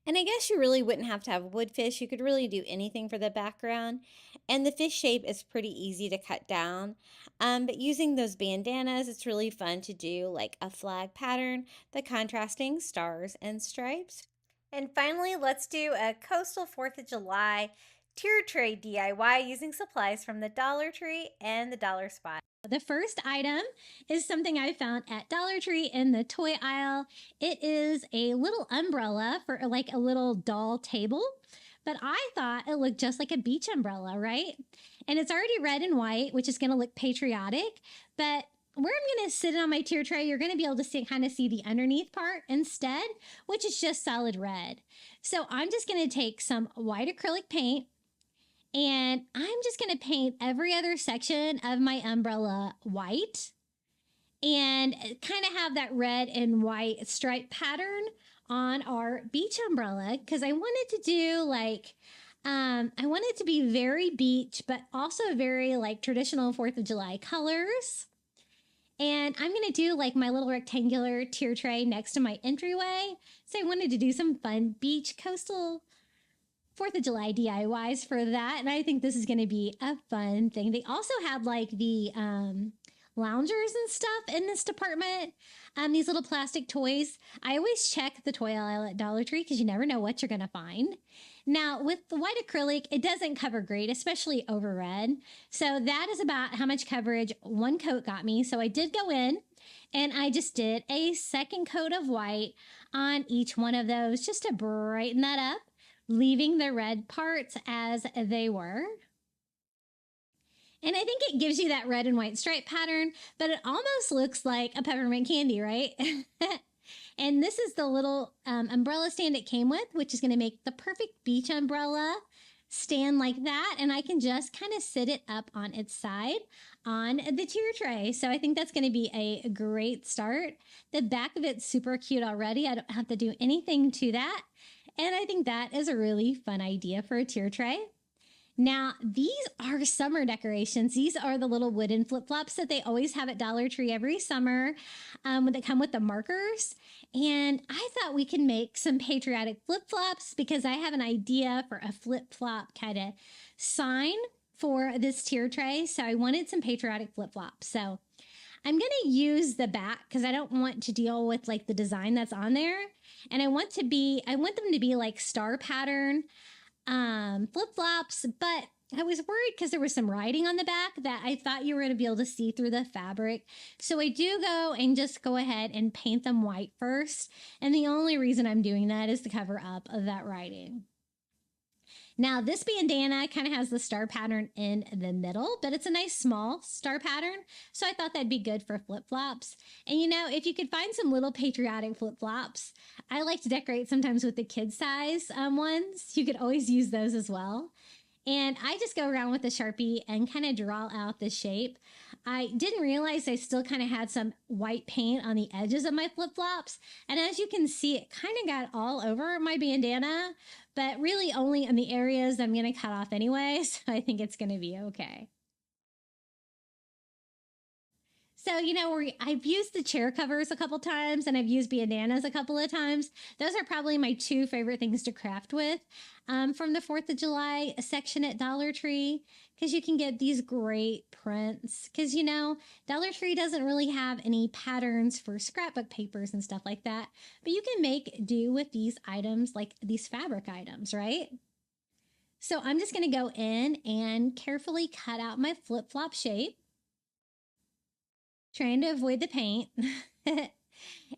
And I guess you really wouldn't have to have wood fish. You could really do anything for the background. And the fish shape is pretty easy to cut down. But using those bandanas, it's really fun to do like a flag pattern, the contrasting stars and stripes. And finally, let's do a coastal 4th of July tier tray DIY using supplies from the Dollar Tree and the Dollar Spot. The first item is something I found at Dollar Tree in the toy aisle. It is a little umbrella for like a little doll table, but I thought it looked just like a beach umbrella, right? And it's already red and white, which is going to look patriotic, but where I'm going to sit it on my tier tray, you're going to be able to see, kind of see the underneath part instead, which is just solid red. So I'm just going to take some white acrylic paint, and I'm just going to paint every other section of my umbrella white and kind of have that red and white stripe pattern on our beach umbrella, because I wanted to do like, I want it to be very beach, but also very like traditional 4th of July colors. And I'm going to do like my little rectangular tier tray next to my entryway. So I wanted to do some fun beach coastal 4th of July DIYs for that. And I think this is going to be a fun thing. They also had like the loungers and stuff in this department. These little plastic toys. I always check the toy aisle at Dollar Tree because you never know what you're going to find. Now with the white acrylic, it doesn't cover great, especially over red. So that is about how much coverage one coat got me. So I did go in and I just did a second coat of white on each one of those just to brighten that up, leaving the red parts as they were. And I think it gives you that red and white stripe pattern, but it almost looks like a peppermint candy, right? And this is the little umbrella stand it came with, which is going to make the perfect beach umbrella stand like that. And I can just kind of sit it up on its side on the tier tray. So I think that's going to be a great start. The back of it's super cute already. I don't have to do anything to that. And I think that is a really fun idea for a tier tray. Now, these are summer decorations. These are the little wooden flip-flops that they always have at Dollar Tree every summer when they come with the markers. And I thought we could make some patriotic flip-flops because I have an idea for a flip-flop kind of sign for this tier tray. So I wanted some patriotic flip-flops. So I'm going to use the back because I don't want to deal with like the design that's on there. And I want them to be like star pattern flip-flops, but I was worried because there was some writing on the back that I thought you were going to be able to see through the fabric. So I do go ahead and paint them white first. And the only reason I'm doing that is to cover up that writing. Now, this bandana kind of has the star pattern in the middle, but it's a nice small star pattern. So I thought that'd be good for flip-flops. And you know, if you could find some little patriotic flip-flops, I like to decorate sometimes with the kid size ones. You could always use those as well. And I just go around with a Sharpie and kind of draw out the shape. I didn't realize I still kind of had some white paint on the edges of my flip-flops. And as you can see, it kind of got all over my bandana, but really only in the areas I'm going to cut off anyway. So I think it's going to be okay. So, you know, I've used the chair covers a couple times and I've used bandanas a couple of times. Those are probably my two favorite things to craft with from the 4th of July section at Dollar Tree, because you can get these great prints. Because, you know, Dollar Tree doesn't really have any patterns for scrapbook papers and stuff like that. But you can make do with these items, like these fabric items, right? So I'm just going to go in and carefully cut out my flip-flop shape, trying to avoid the paint.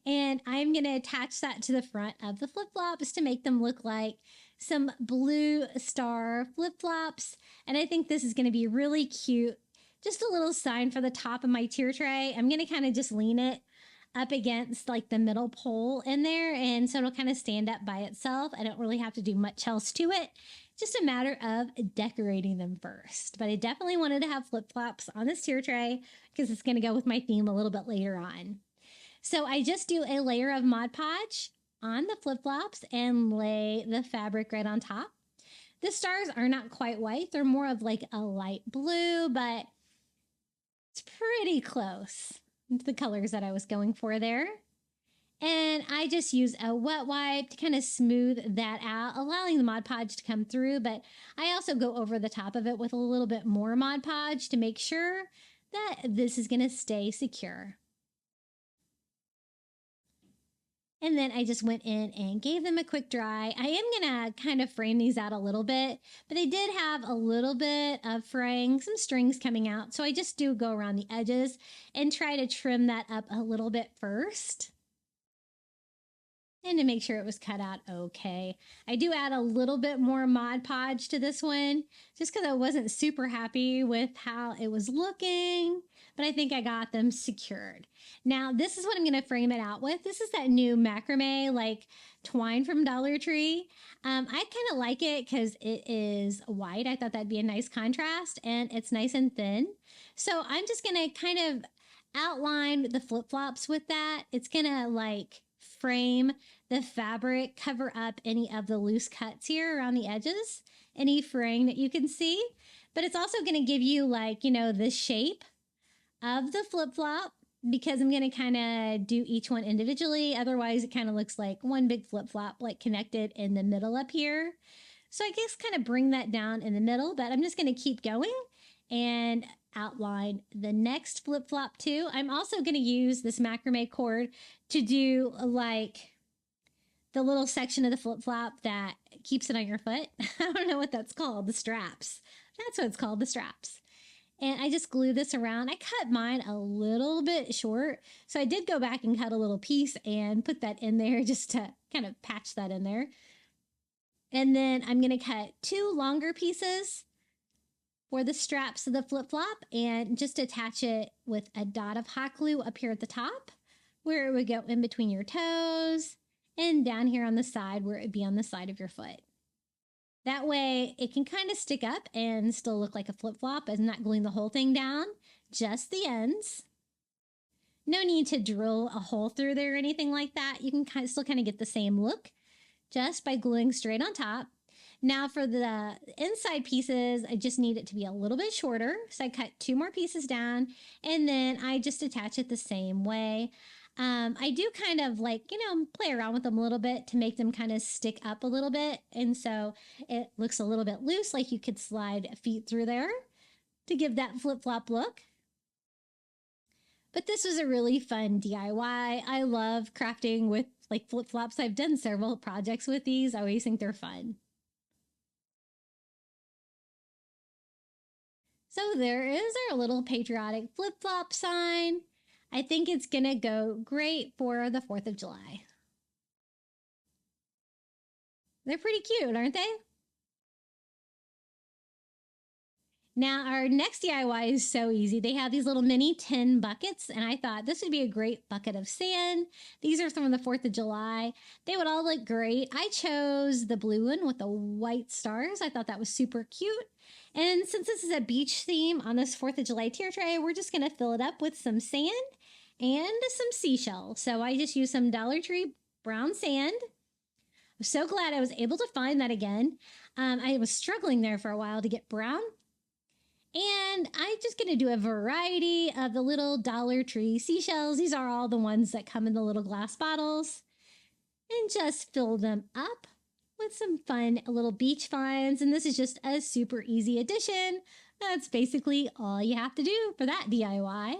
And I'm going to attach that to the front of the flip-flops to make them look like some blue star flip-flops. And I think this is going to be really cute. Just a little sign for the top of my tier tray. I'm going to kind of just lean it up against like the middle pole in there. And so it'll kind of stand up by itself. I don't really have to do much else to it. Just a matter of decorating them first. But I definitely wanted to have flip-flops on this tier tray because it's going to go with my theme a little bit later on. So I just do a layer of Mod Podge on the flip-flops and lay the fabric right on top. The stars are not quite white. They're more of like a light blue, but it's pretty close to the colors that I was going for there. And I just use a wet wipe to kind of smooth that out, allowing the Mod Podge to come through. But I also go over the top of it with a little bit more Mod Podge to make sure that this is going to stay secure. And then I just went in and gave them a quick dry. I am going to kind of frame these out a little bit, but they did have a little bit of fraying, some strings coming out. So I just do go around the edges and try to trim that up a little bit first, and to make sure it was cut out okay. I do add a little bit more Mod Podge to this one just because I wasn't super happy with how it was looking, but I think I got them secured. Now, this is what I'm going to frame it out with. This is that new macrame, like twine from Dollar Tree. I kind of like it because it is white. I thought that'd be a nice contrast, and it's nice and thin. So I'm just going to kind of outline the flip-flops with that. It's going to like frame the fabric, cover up any of the loose cuts here around the edges, any fraying that you can see. But it's also going to give you like, you know, the shape of the flip-flop, because I'm going to kind of do each one individually. Otherwise, it kind of looks like one big flip-flop, like connected in the middle up here. So I guess kind of bring that down in the middle, but I'm just going to keep going and outline the next flip-flop too. I'm also going to use this macrame cord to do like the little section of the flip-flop that keeps it on your foot. I don't know what that's called, the straps. That's what it's called, the straps. And I just glue this around. I cut mine a little bit short, so I did go back and cut a little piece and put that in there just to kind of patch that in there. And then I'm going to cut 2 longer pieces for the straps of the flip-flop and just attach it with a dot of hot glue up here at the top, where it would go in between your toes, and down here on the side where it would be on the side of your foot. That way it can kind of stick up and still look like a flip-flop, as not gluing the whole thing down, just the ends. No need to drill a hole through there or anything like that. You can still kind of get the same look just by gluing straight on top. Now for the inside pieces, I just need it to be a little bit shorter. So I cut 2 more pieces down and then I just attach it the same way. I do kind of like, play around with them a little bit to make them kind of stick up a little bit. And so it looks a little bit loose, like you could slide feet through there to give that flip-flop look. But this was a really fun DIY. I love crafting with like flip-flops. I've done several projects with these. I always think they're fun. So there is our little patriotic flip-flop sign. I think it's gonna go great for the 4th of July. They're pretty cute, aren't they? Now, our next DIY is so easy. They have these little mini tin buckets, and I thought this would be a great bucket of sand. These are from the 4th of July. They would all look great. I chose the blue one with the white stars. I thought that was super cute. And since this is a beach theme on this 4th of July tier tray, we're just going to fill it up with some sand and some seashells. So I just used some Dollar Tree brown sand. I'm so glad I was able to find that again. I was struggling there for a while to get brown. And I'm just going to do a variety of the little Dollar Tree seashells. These are all the ones that come in the little glass bottles. And just fill them up with some fun little beach finds. And this is just a super easy addition. That's basically all you have to do for that DIY.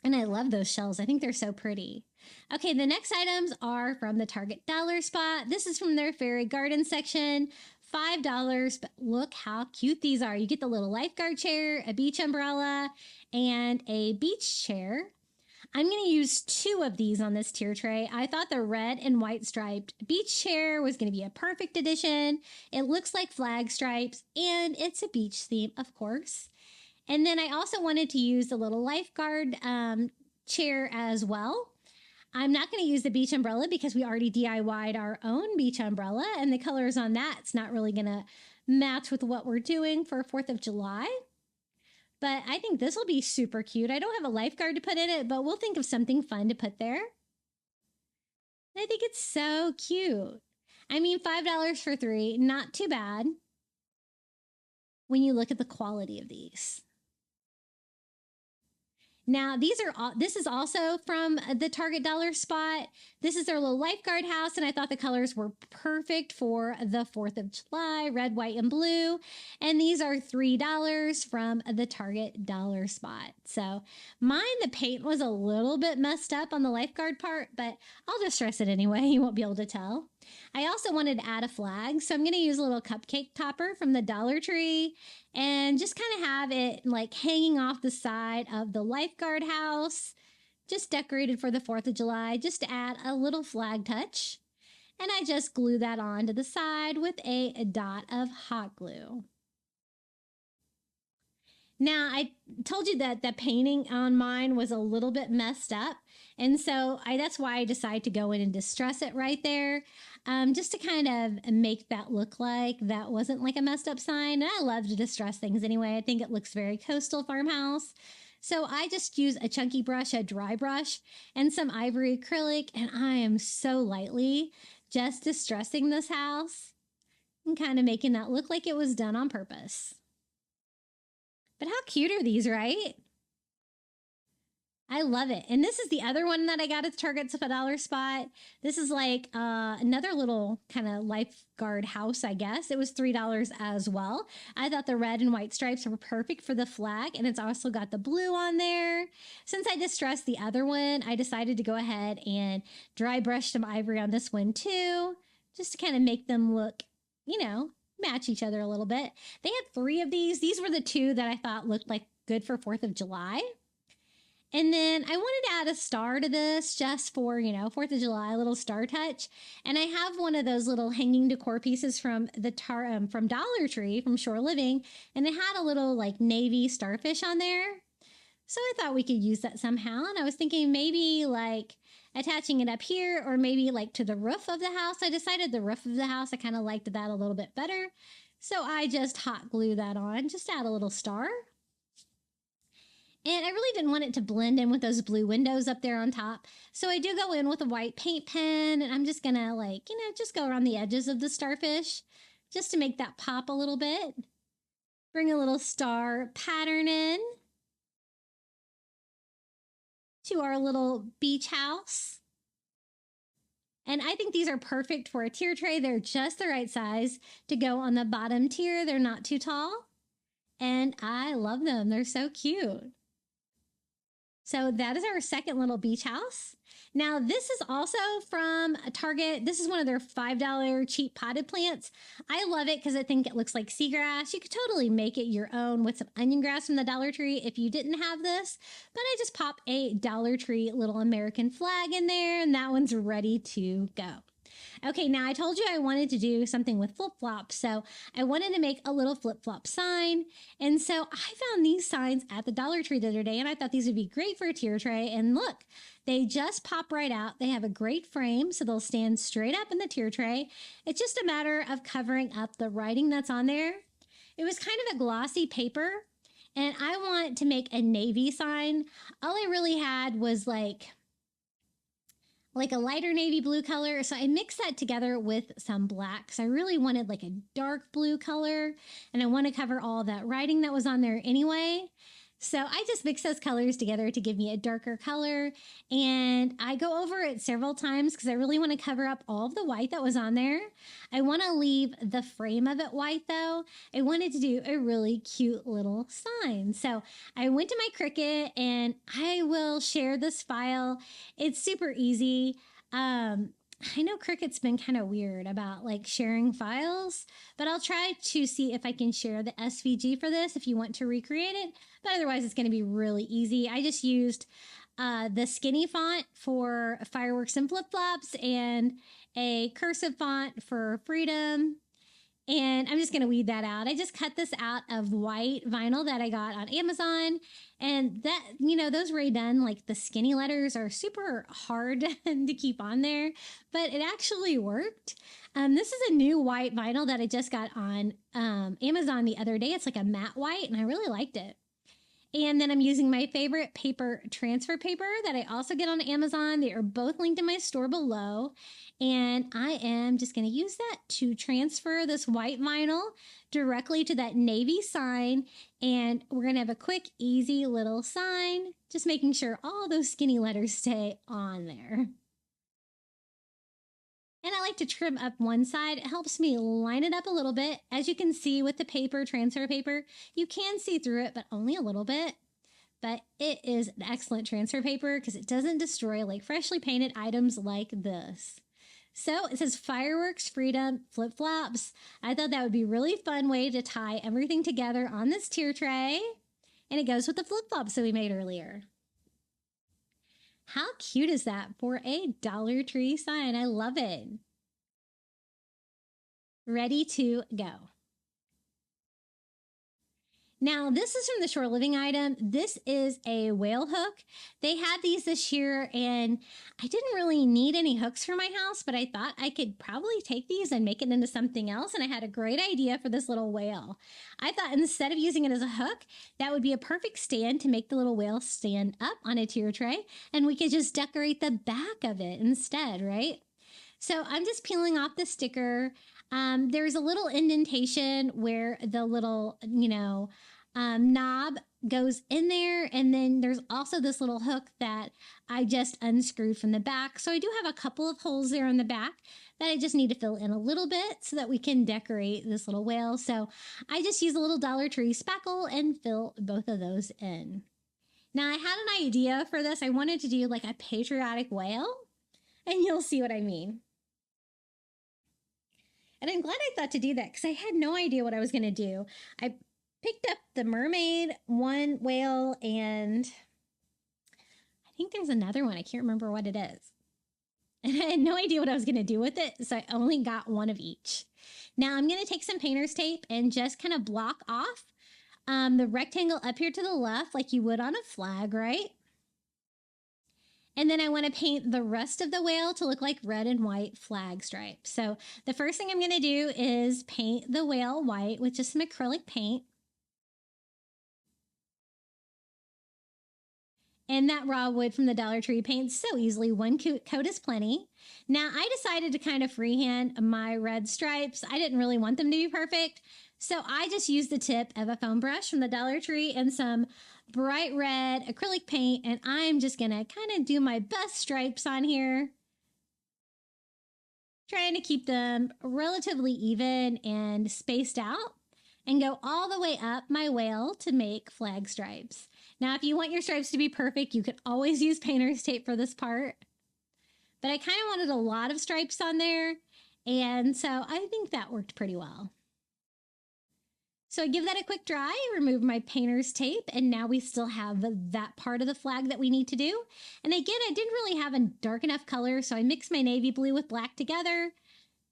And I love those shells. I think they're so pretty. Okay, the next items are from the Target Dollar Spot. This is from their Fairy Garden section. $5, but look how cute these are. You get the little lifeguard chair, a beach umbrella, and a beach chair. I'm going to use 2 of these on this tier tray. I thought the red and white striped beach chair was going to be a perfect addition. It looks like flag stripes, and it's a beach theme, of course. And then I also wanted to use the little lifeguard chair as well. I'm not going to use the beach umbrella because we already DIY'd our own beach umbrella, and the colors on that's not really going to match with what we're doing for 4th of July. But I think this will be super cute. I don't have a lifeguard to put in it, but we'll think of something fun to put there. I think it's so cute. I mean, $5 for 3, not too bad when you look at the quality of these. Now, this is also from the Target Dollar Spot. This is their little lifeguard house, and I thought the colors were perfect for the 4th of July, red, white, and blue. And these are $3 from the Target Dollar Spot. So mine, the paint was a little bit messed up on the lifeguard part, but I'll distress it anyway. You won't be able to tell. I also wanted to add a flag, so I'm going to use a little cupcake topper from the Dollar Tree and just kind of have it like hanging off the side of the lifeguard house, just decorated for the 4th of July, just to add a little flag touch. And I just glue that on to the side with a dot of hot glue. Now, I told you that the painting on mine was a little bit messed up. And so that's why I decided to go in and distress it right there. Just to kind of make that look like that wasn't like a messed up sign. And I love to distress things anyway. I think it looks very coastal farmhouse. So I just use a chunky brush, a dry brush, and some ivory acrylic. And I am so lightly just distressing this house and kind of making that look like it was done on purpose. But how cute are these, right? I love it. And this is the other one that I got at the Target Dollar Spot. This is like another little kind of lifeguard house, I guess. It was $3 as well. I thought the red and white stripes were perfect for the flag, and it's also got the blue on there. Since I distressed the other one, I decided to go ahead and dry brush some ivory on this one too, just to kind of make them look, match each other a little bit. They had 3 of these. These were the 2 that I thought looked like good for 4th of July. And then I wanted to add a star to this just for, 4th of July, a little star touch. And I have one of those little hanging decor pieces from from Dollar Tree, from Shore Living. And it had a little like navy starfish on there. So I thought we could use that somehow. And I was thinking maybe like attaching it up here or maybe like to the roof of the house. I decided the roof of the house, I kind of liked that a little bit better. So I just hot glue that on, just add a little star. And I really didn't want it to blend in with those blue windows up there on top. So I do go in with a white paint pen, and I'm just gonna like, just go around the edges of the starfish just to make that pop a little bit. Bring a little star pattern in to our little beach house. And I think these are perfect for a tier tray. They're just the right size to go on the bottom tier. They're not too tall. And I love them. They're so cute. So that is our second little beach house. Now this is also from Target. This is one of their $5 cheap potted plants. I love it because I think it looks like seagrass. You could totally make it your own with some onion grass from the Dollar Tree if you didn't have this. But I just pop a Dollar Tree little American flag in there, and that one's ready to go. Okay, now I told you I wanted to do something with flip-flops, so I wanted to make a little flip-flop sign. And so I found these signs at the Dollar Tree the other day, and I thought these would be great for a tier tray. And look, they just pop right out. They have a great frame, so they'll stand straight up in the tier tray. It's just a matter of covering up the writing that's on there. It was kind of a glossy paper, and I want to make a navy sign. All I really had was like a lighter navy blue color. So I mixed that together with some black. So I really wanted like a dark blue color, and I want to cover all that writing that was on there anyway. So I just mixed those colors together to give me a darker color. And I go over it several times because I really want to cover up all of the white that was on there. I want to leave the frame of it white though. I wanted to do a really cute little sign. So I went to my Cricut, and I will share this file. It's super easy. I know Cricut's been kind of weird about like sharing files, but I'll try to see if I can share the SVG for this if you want to recreate it. But otherwise, it's going to be really easy. I just used the skinny font for fireworks and flip-flops and a cursive font for freedom. And I'm just going to weed that out. I just cut this out of white vinyl that I got on Amazon. And that, those Rae Dunn, like the skinny letters are super hard to keep on there, but it actually worked. This is a new white vinyl that I just got on Amazon the other day. It's like a matte white, and I really liked it. And then I'm using my favorite paper transfer paper that I also get on Amazon. They are both linked in my store below. And I am just going to use that to transfer this white vinyl directly to that navy sign. And we're going to have a quick, easy little sign, just making sure all those skinny letters stay on there. And I like to trim up one side. It helps me line it up a little bit. As you can see with the paper, transfer paper, you can see through it, but only a little bit. But it is an excellent transfer paper because it doesn't destroy like freshly painted items like this. So it says fireworks, freedom, flip-flops. I thought that would be a really fun way to tie everything together on this tier tray. And it goes with the flip-flops that we made earlier. How cute is that for a Dollar Tree sign? I love it. Ready to go. Now, this is from the Shore Living item. This is a whale hook. They had these this year, and I didn't really need any hooks for my house, but I thought I could probably take these and make it into something else, and I had a great idea for this little whale. I thought instead of using it as a hook, that would be a perfect stand to make the little whale stand up on a tier tray, and we could just decorate the back of it instead, right? So I'm just peeling off the sticker. There's a little indentation where the little, knob goes in there. And then there's also this little hook that I just unscrewed from the back. So I do have a couple of holes there in the back that I just need to fill in a little bit so that we can decorate this little whale. So I just use a little Dollar Tree spackle and fill both of those in. Now I had an idea for this. I wanted to do like a patriotic whale, and you'll see what I mean. And I'm glad I thought to do that because I had no idea what I was going to do. I picked up the mermaid, one whale, and I think there's another one. I can't remember what it is. And I had no idea what I was going to do with it, so I only got one of each. Now I'm going to take some painter's tape and just kind of block off the rectangle up here to the left like you would on a flag, right? And then I want to paint the rest of the whale to look like red and white flag stripes. So the first thing I'm going to do is paint the whale white with just some acrylic paint. And that raw wood from the Dollar Tree paints so easily. One coat is plenty. Now, I decided to kind of freehand my red stripes. I didn't really want them to be perfect. So I just used the tip of a foam brush from the Dollar Tree and some bright red acrylic paint. And I'm just going to kind of do my best stripes on here, trying to keep them relatively even and spaced out, and go all the way up my whale to make flag stripes. Now, if you want your stripes to be perfect, you could always use painter's tape for this part. But I kind of wanted a lot of stripes on there, and so I think that worked pretty well. So I give that a quick dry, remove my painter's tape, and now we still have that part of the flag that we need to do. And again, I didn't really have a dark enough color, so I mixed my navy blue with black together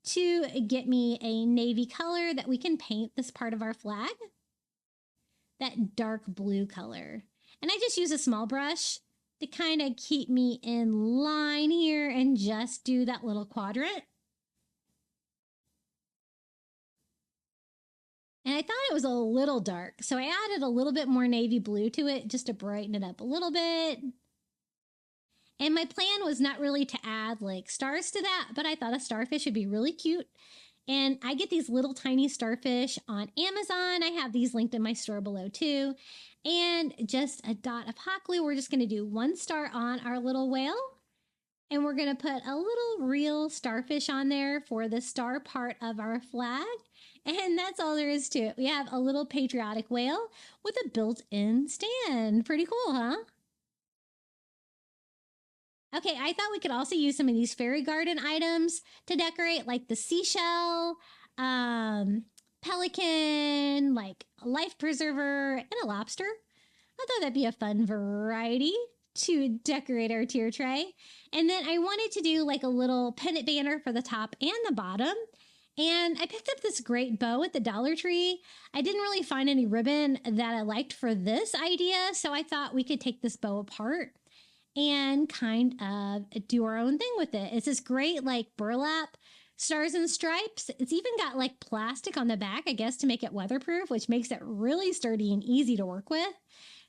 to get me a navy color that we can paint this part of our flag. That dark blue color. And I just use a small brush to kind of keep me in line here and just do that little quadrant. And I thought it was a little dark, so I added a little bit more navy blue to it just to brighten it up a little bit. And my plan was not really to add like stars to that, but I thought a starfish would be really cute. And I get these little tiny starfish on Amazon. I have these linked in my store below too. And just a dot of hot glue. We're just going to do one star on our little whale. And we're going to put a little real starfish on there for the star part of our flag. And that's all there is to it. We have a little patriotic whale with a built-in stand. Pretty cool, huh? Okay, I thought we could also use some of these fairy garden items to decorate, like the seashell, pelican, like a life preserver, and a lobster. I thought that'd be a fun variety to decorate our tier tray. And then I wanted to do like a little pendant banner for the top and the bottom. And I picked up this great bow at the Dollar Tree. I didn't really find any ribbon that I liked for this idea, so I thought we could take this bow apart and kind of do our own thing with it. It's this great like burlap stars and stripes. It's even got like plastic on the back, I guess, to make it weatherproof, which makes it really sturdy and easy to work with.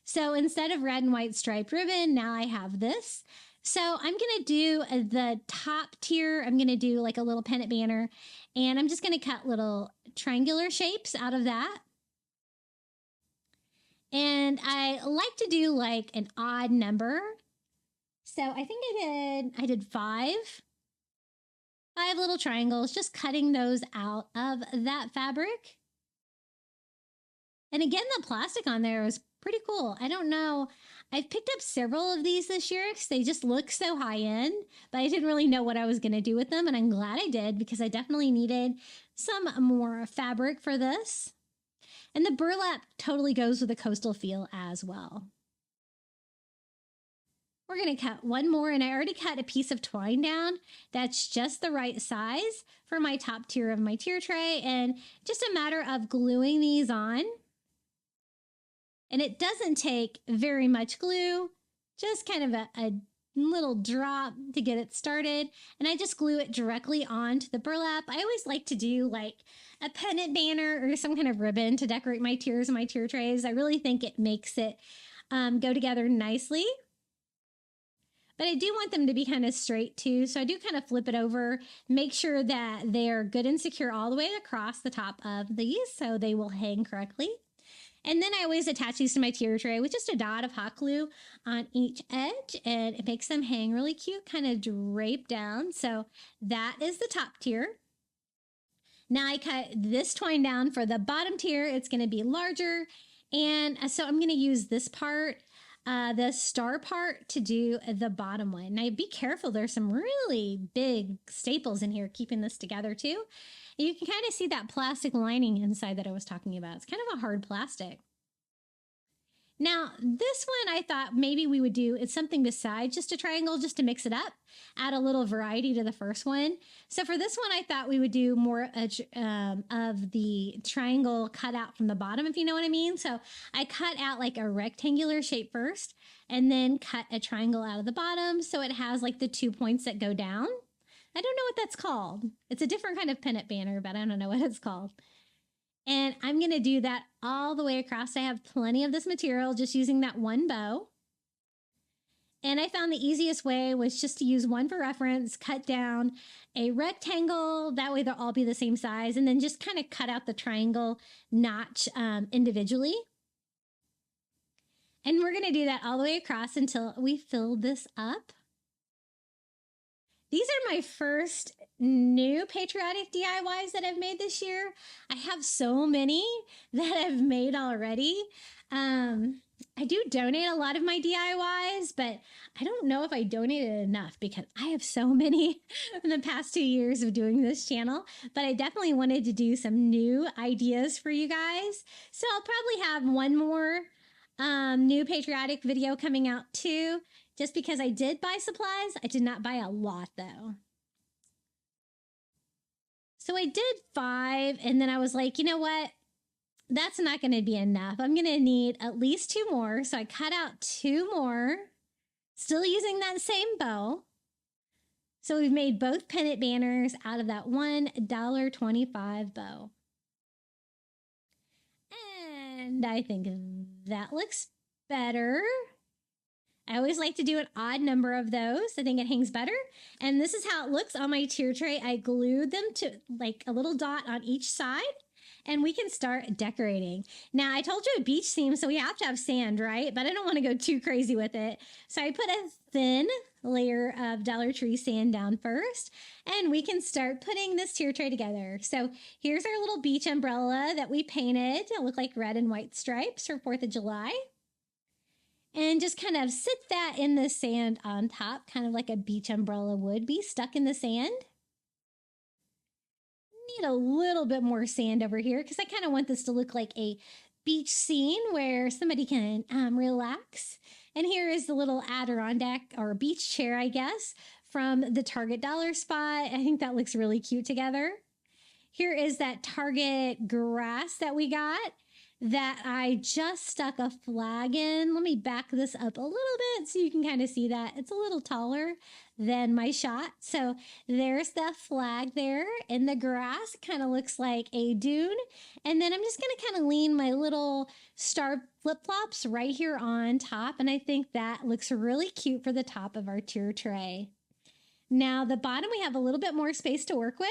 So instead of red and white striped ribbon, now I have this. So I'm going to do the top tier. I'm going to do like a little pendant banner, and I'm just going to cut little triangular shapes out of that. And I like to do like an odd number. So I think I did five little triangles, just cutting those out of that fabric. And again, the plastic on there was pretty cool. I don't know. I've picked up several of these this year because they just look so high end, but I didn't really know what I was going to do with them. And I'm glad I did because I definitely needed some more fabric for this. And the burlap totally goes with the coastal feel as well. We're going to cut one more, and I already cut a piece of twine down. That's just the right size for my top tier of my tier tray, and just a matter of gluing these on. And it doesn't take very much glue, just kind of a little drop to get it started. And I just glue it directly onto the burlap. I always like to do like a pendant banner or some kind of ribbon to decorate my tiers and my tier trays. I really think it makes it go together nicely. But I do want them to be kind of straight too. So I do kind of flip it over, make sure that they're good and secure all the way across the top of these so they will hang correctly. And then I always attach these to my tier tray with just a dot of hot glue on each edge, and it makes them hang really cute, kind of drape down. So that is the top tier. Now I cut this twine down for the bottom tier. It's going to be larger. And so I'm going to use this part, the star part, to do the bottom one. Now be careful. There's some really big staples in here keeping this together too. You can kind of see that plastic lining inside that I was talking about. It's kind of a hard plastic. Now, this one I thought maybe we would do it's something besides just a triangle, just to mix it up, add a little variety to the first one. So for this one, I thought we would do more of the triangle cut out from the bottom, if you know what I mean. So I cut out like a rectangular shape first, and then cut a triangle out of the bottom. So it has like the 2 points that go down. I don't know what that's called. It's a different kind of pendant banner, but I don't know what it's called. And I'm going to do that all the way across. I have plenty of this material, just using that one bow. And I found the easiest way was just to use one for reference, cut down a rectangle. That way they'll all be the same size. And then just kind of cut out the triangle notch individually. And we're going to do that all the way across until we fill this up. These are my first new Patriotic DIYs that I've made this year. I have so many that I've made already. I do donate a lot of my DIYs, but I don't know if I donated enough because I have so many in the past 2 years of doing this channel. But I definitely wanted to do some new ideas for you guys. So I'll probably have one more new patriotic video coming out too, just because I did buy supplies. I did not buy a lot though. So I did 5, and then I was like, you know what? That's not going to be enough. I'm going to need at least 2 more. So I cut out 2 more, still using that same bow. So we've made both pennant banners out of that $1.25 bow. And I think that looks better. I always like to do an odd number of those. I think it hangs better. And this is how it looks on my tier tray. I glued them to like a little dot on each side, and we can start decorating. Now, I told you a beach theme, so we have to have sand, right? But I don't want to go too crazy with it. So I put a thin layer of Dollar Tree sand down first, and we can start putting this tier tray together. So here's our little beach umbrella that we painted to look like red and white stripes for 4th of July. And just kind of sit that in the sand on top, kind of like a beach umbrella would be stuck in the sand. Need a little bit more sand over here because I kind of want this to look like a beach scene where somebody can relax. And here is the little Adirondack or beach chair, I guess, from the Target dollar spot. I think that looks really cute together. Here is that Target grass that we got that I just stuck a flag in. Let me back this up a little bit so you can kind of see that. It's a little taller than my shot. So there's that flag there in the grass. It kind of looks like a dune. And then I'm just going to kind of lean my little star flip-flops right here on top. And I think that looks really cute for the top of our tier tray. Now, the bottom, we have a little bit more space to work with.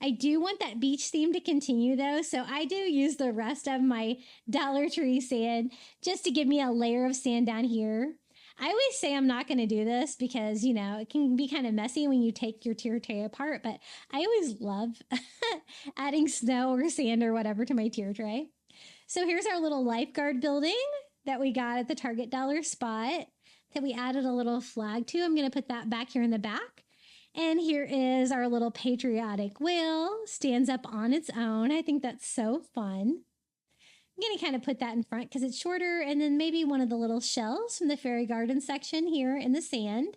I do want that beach theme to continue, though, so I do use the rest of my Dollar Tree sand just to give me a layer of sand down here. I always say I'm not going to do this because, you know, it can be kind of messy when you take your tier tray apart, but I always love adding snow or sand or whatever to my tier tray. So here's our little lifeguard building that we got at the Target dollar spot that we added a little flag to. I'm going to put that back here in the back. And here is our little patriotic whale, stands up on its own. I think that's so fun. I'm going to kind of put that in front because it's shorter, and then maybe one of the little shells from the fairy garden section here in the sand.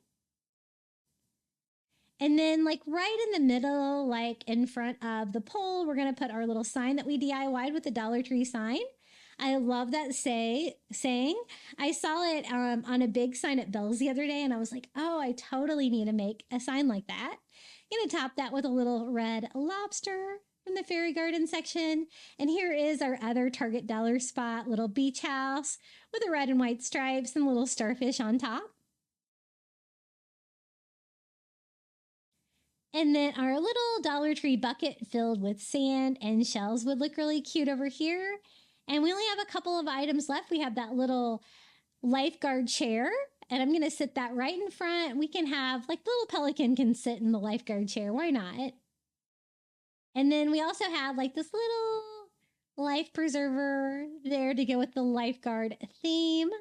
And then like right in the middle, like in front of the pole, we're going to put our little sign that we DIY'd with the Dollar Tree sign. I love that saying. I saw it on a big sign at Bell's the other day, and I was like, oh, I totally need to make a sign like that. I'm going to top that with a little red lobster from the fairy garden section. And here is our other Target dollar spot, little beach house with the red and white stripes and little starfish on top. And then our little Dollar Tree bucket filled with sand and shells would look really cute over here. And we only have a couple of items left. We have that little lifeguard chair, and I'm going to sit that right in front. We can have, like, the little pelican can sit in the lifeguard chair. Why not? And then we also have, like, this little life preserver there to go with the lifeguard theme.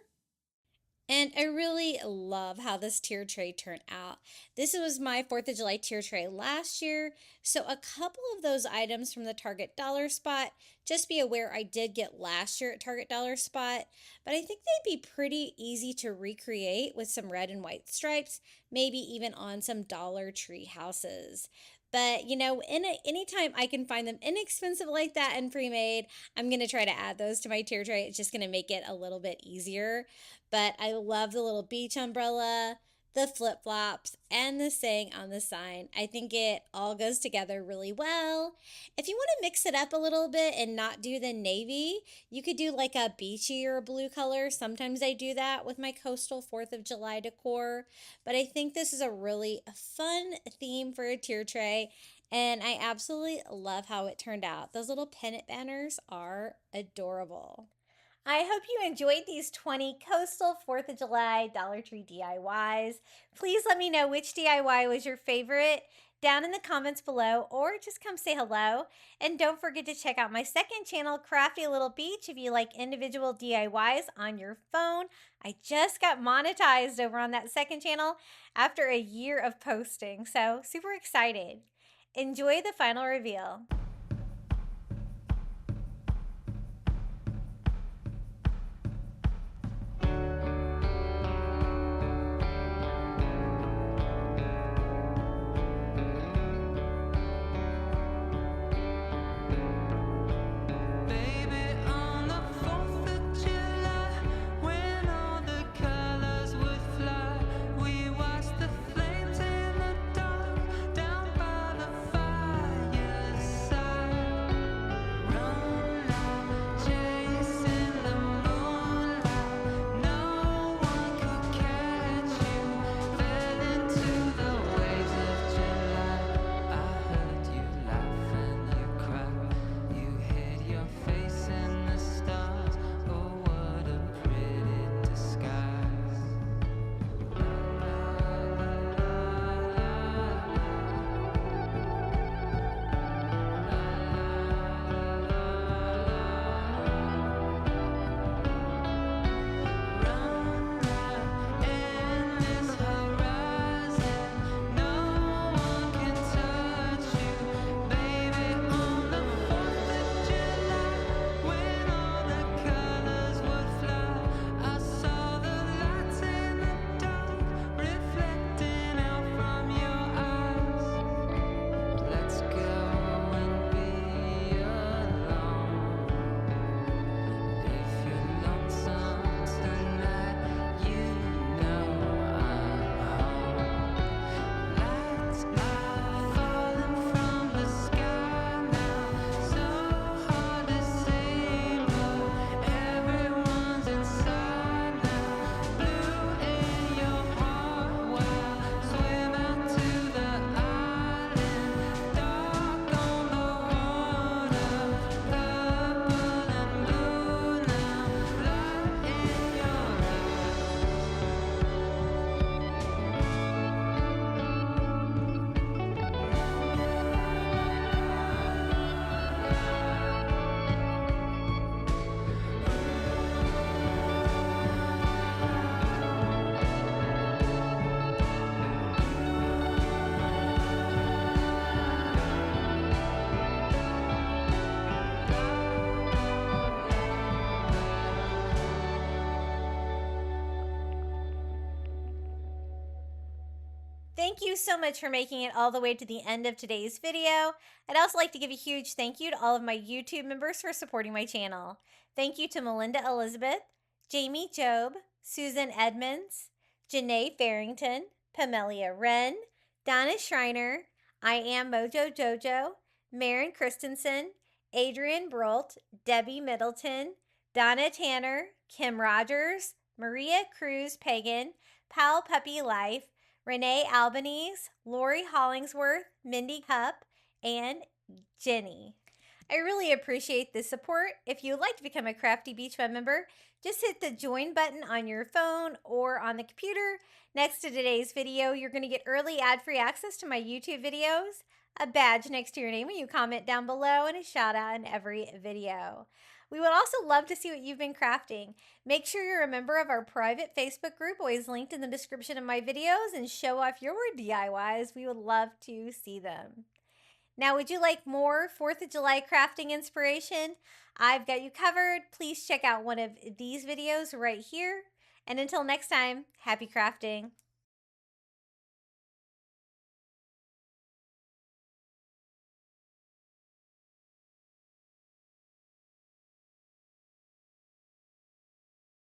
And I really love how this tier tray turned out. This was my 4th of July tier tray last year. So a couple of those items from the Target dollar spot, just be aware I did get last year at Target dollar spot, but I think they'd be pretty easy to recreate with some red and white stripes, maybe even on some Dollar Tree houses. But, you know, anytime I can find them inexpensive like that and pre-made, I'm going to try to add those to my tier tray. It's just going to make it a little bit easier. But I love the little beach umbrella, the flip-flops, and the saying on the sign. I think it all goes together really well. If you want to mix it up a little bit and not do the navy, you could do like a beachy or a blue color. Sometimes I do that with my coastal 4th of July decor, but I think this is a really fun theme for a tier tray, and I absolutely love how it turned out. Those little pennant banners are adorable. I hope you enjoyed these 20 coastal 4th of July Dollar Tree DIYs. Please let me know which DIY was your favorite down in the comments below, or just come say hello. And don't forget to check out my second channel, Crafty Little Beach, if you like individual DIYs on your phone. I just got monetized over on that second channel after a year of posting, so super excited. Enjoy the final reveal. Thank you so much for making it all the way to the end of today's video. I'd also like to give a huge thank you to all of my YouTube members for supporting my channel. Thank you to Melinda Elizabeth, Jamie Job, Susan Edmonds, Janae Farrington, Pamelia Wren, Donna Schreiner, I Am Mojo Jojo, Maren Christensen, Adrian Brolt, Debbie Middleton, Donna Tanner, Kim Rogers, Maria Cruz Pagan, Pal Puppy Life, Renee Albanese, Lori Hollingsworth, Mindy Cup, and Jenny. I really appreciate the support. If you'd like to become a Crafty Beach Fun member, just hit the join button on your phone or on the computer. Next to today's video, you're going to get early ad-free access to my YouTube videos, a badge next to your name when you comment down below, and a shout out in every video. We would also love to see what you've been crafting. Make sure you're a member of our private Facebook group, always linked in the description of my videos, and show off your DIYs. We would love to see them. Now, would you like more 4th of July crafting inspiration? I've got you covered. Please check out one of these videos right here. And until next time, happy crafting.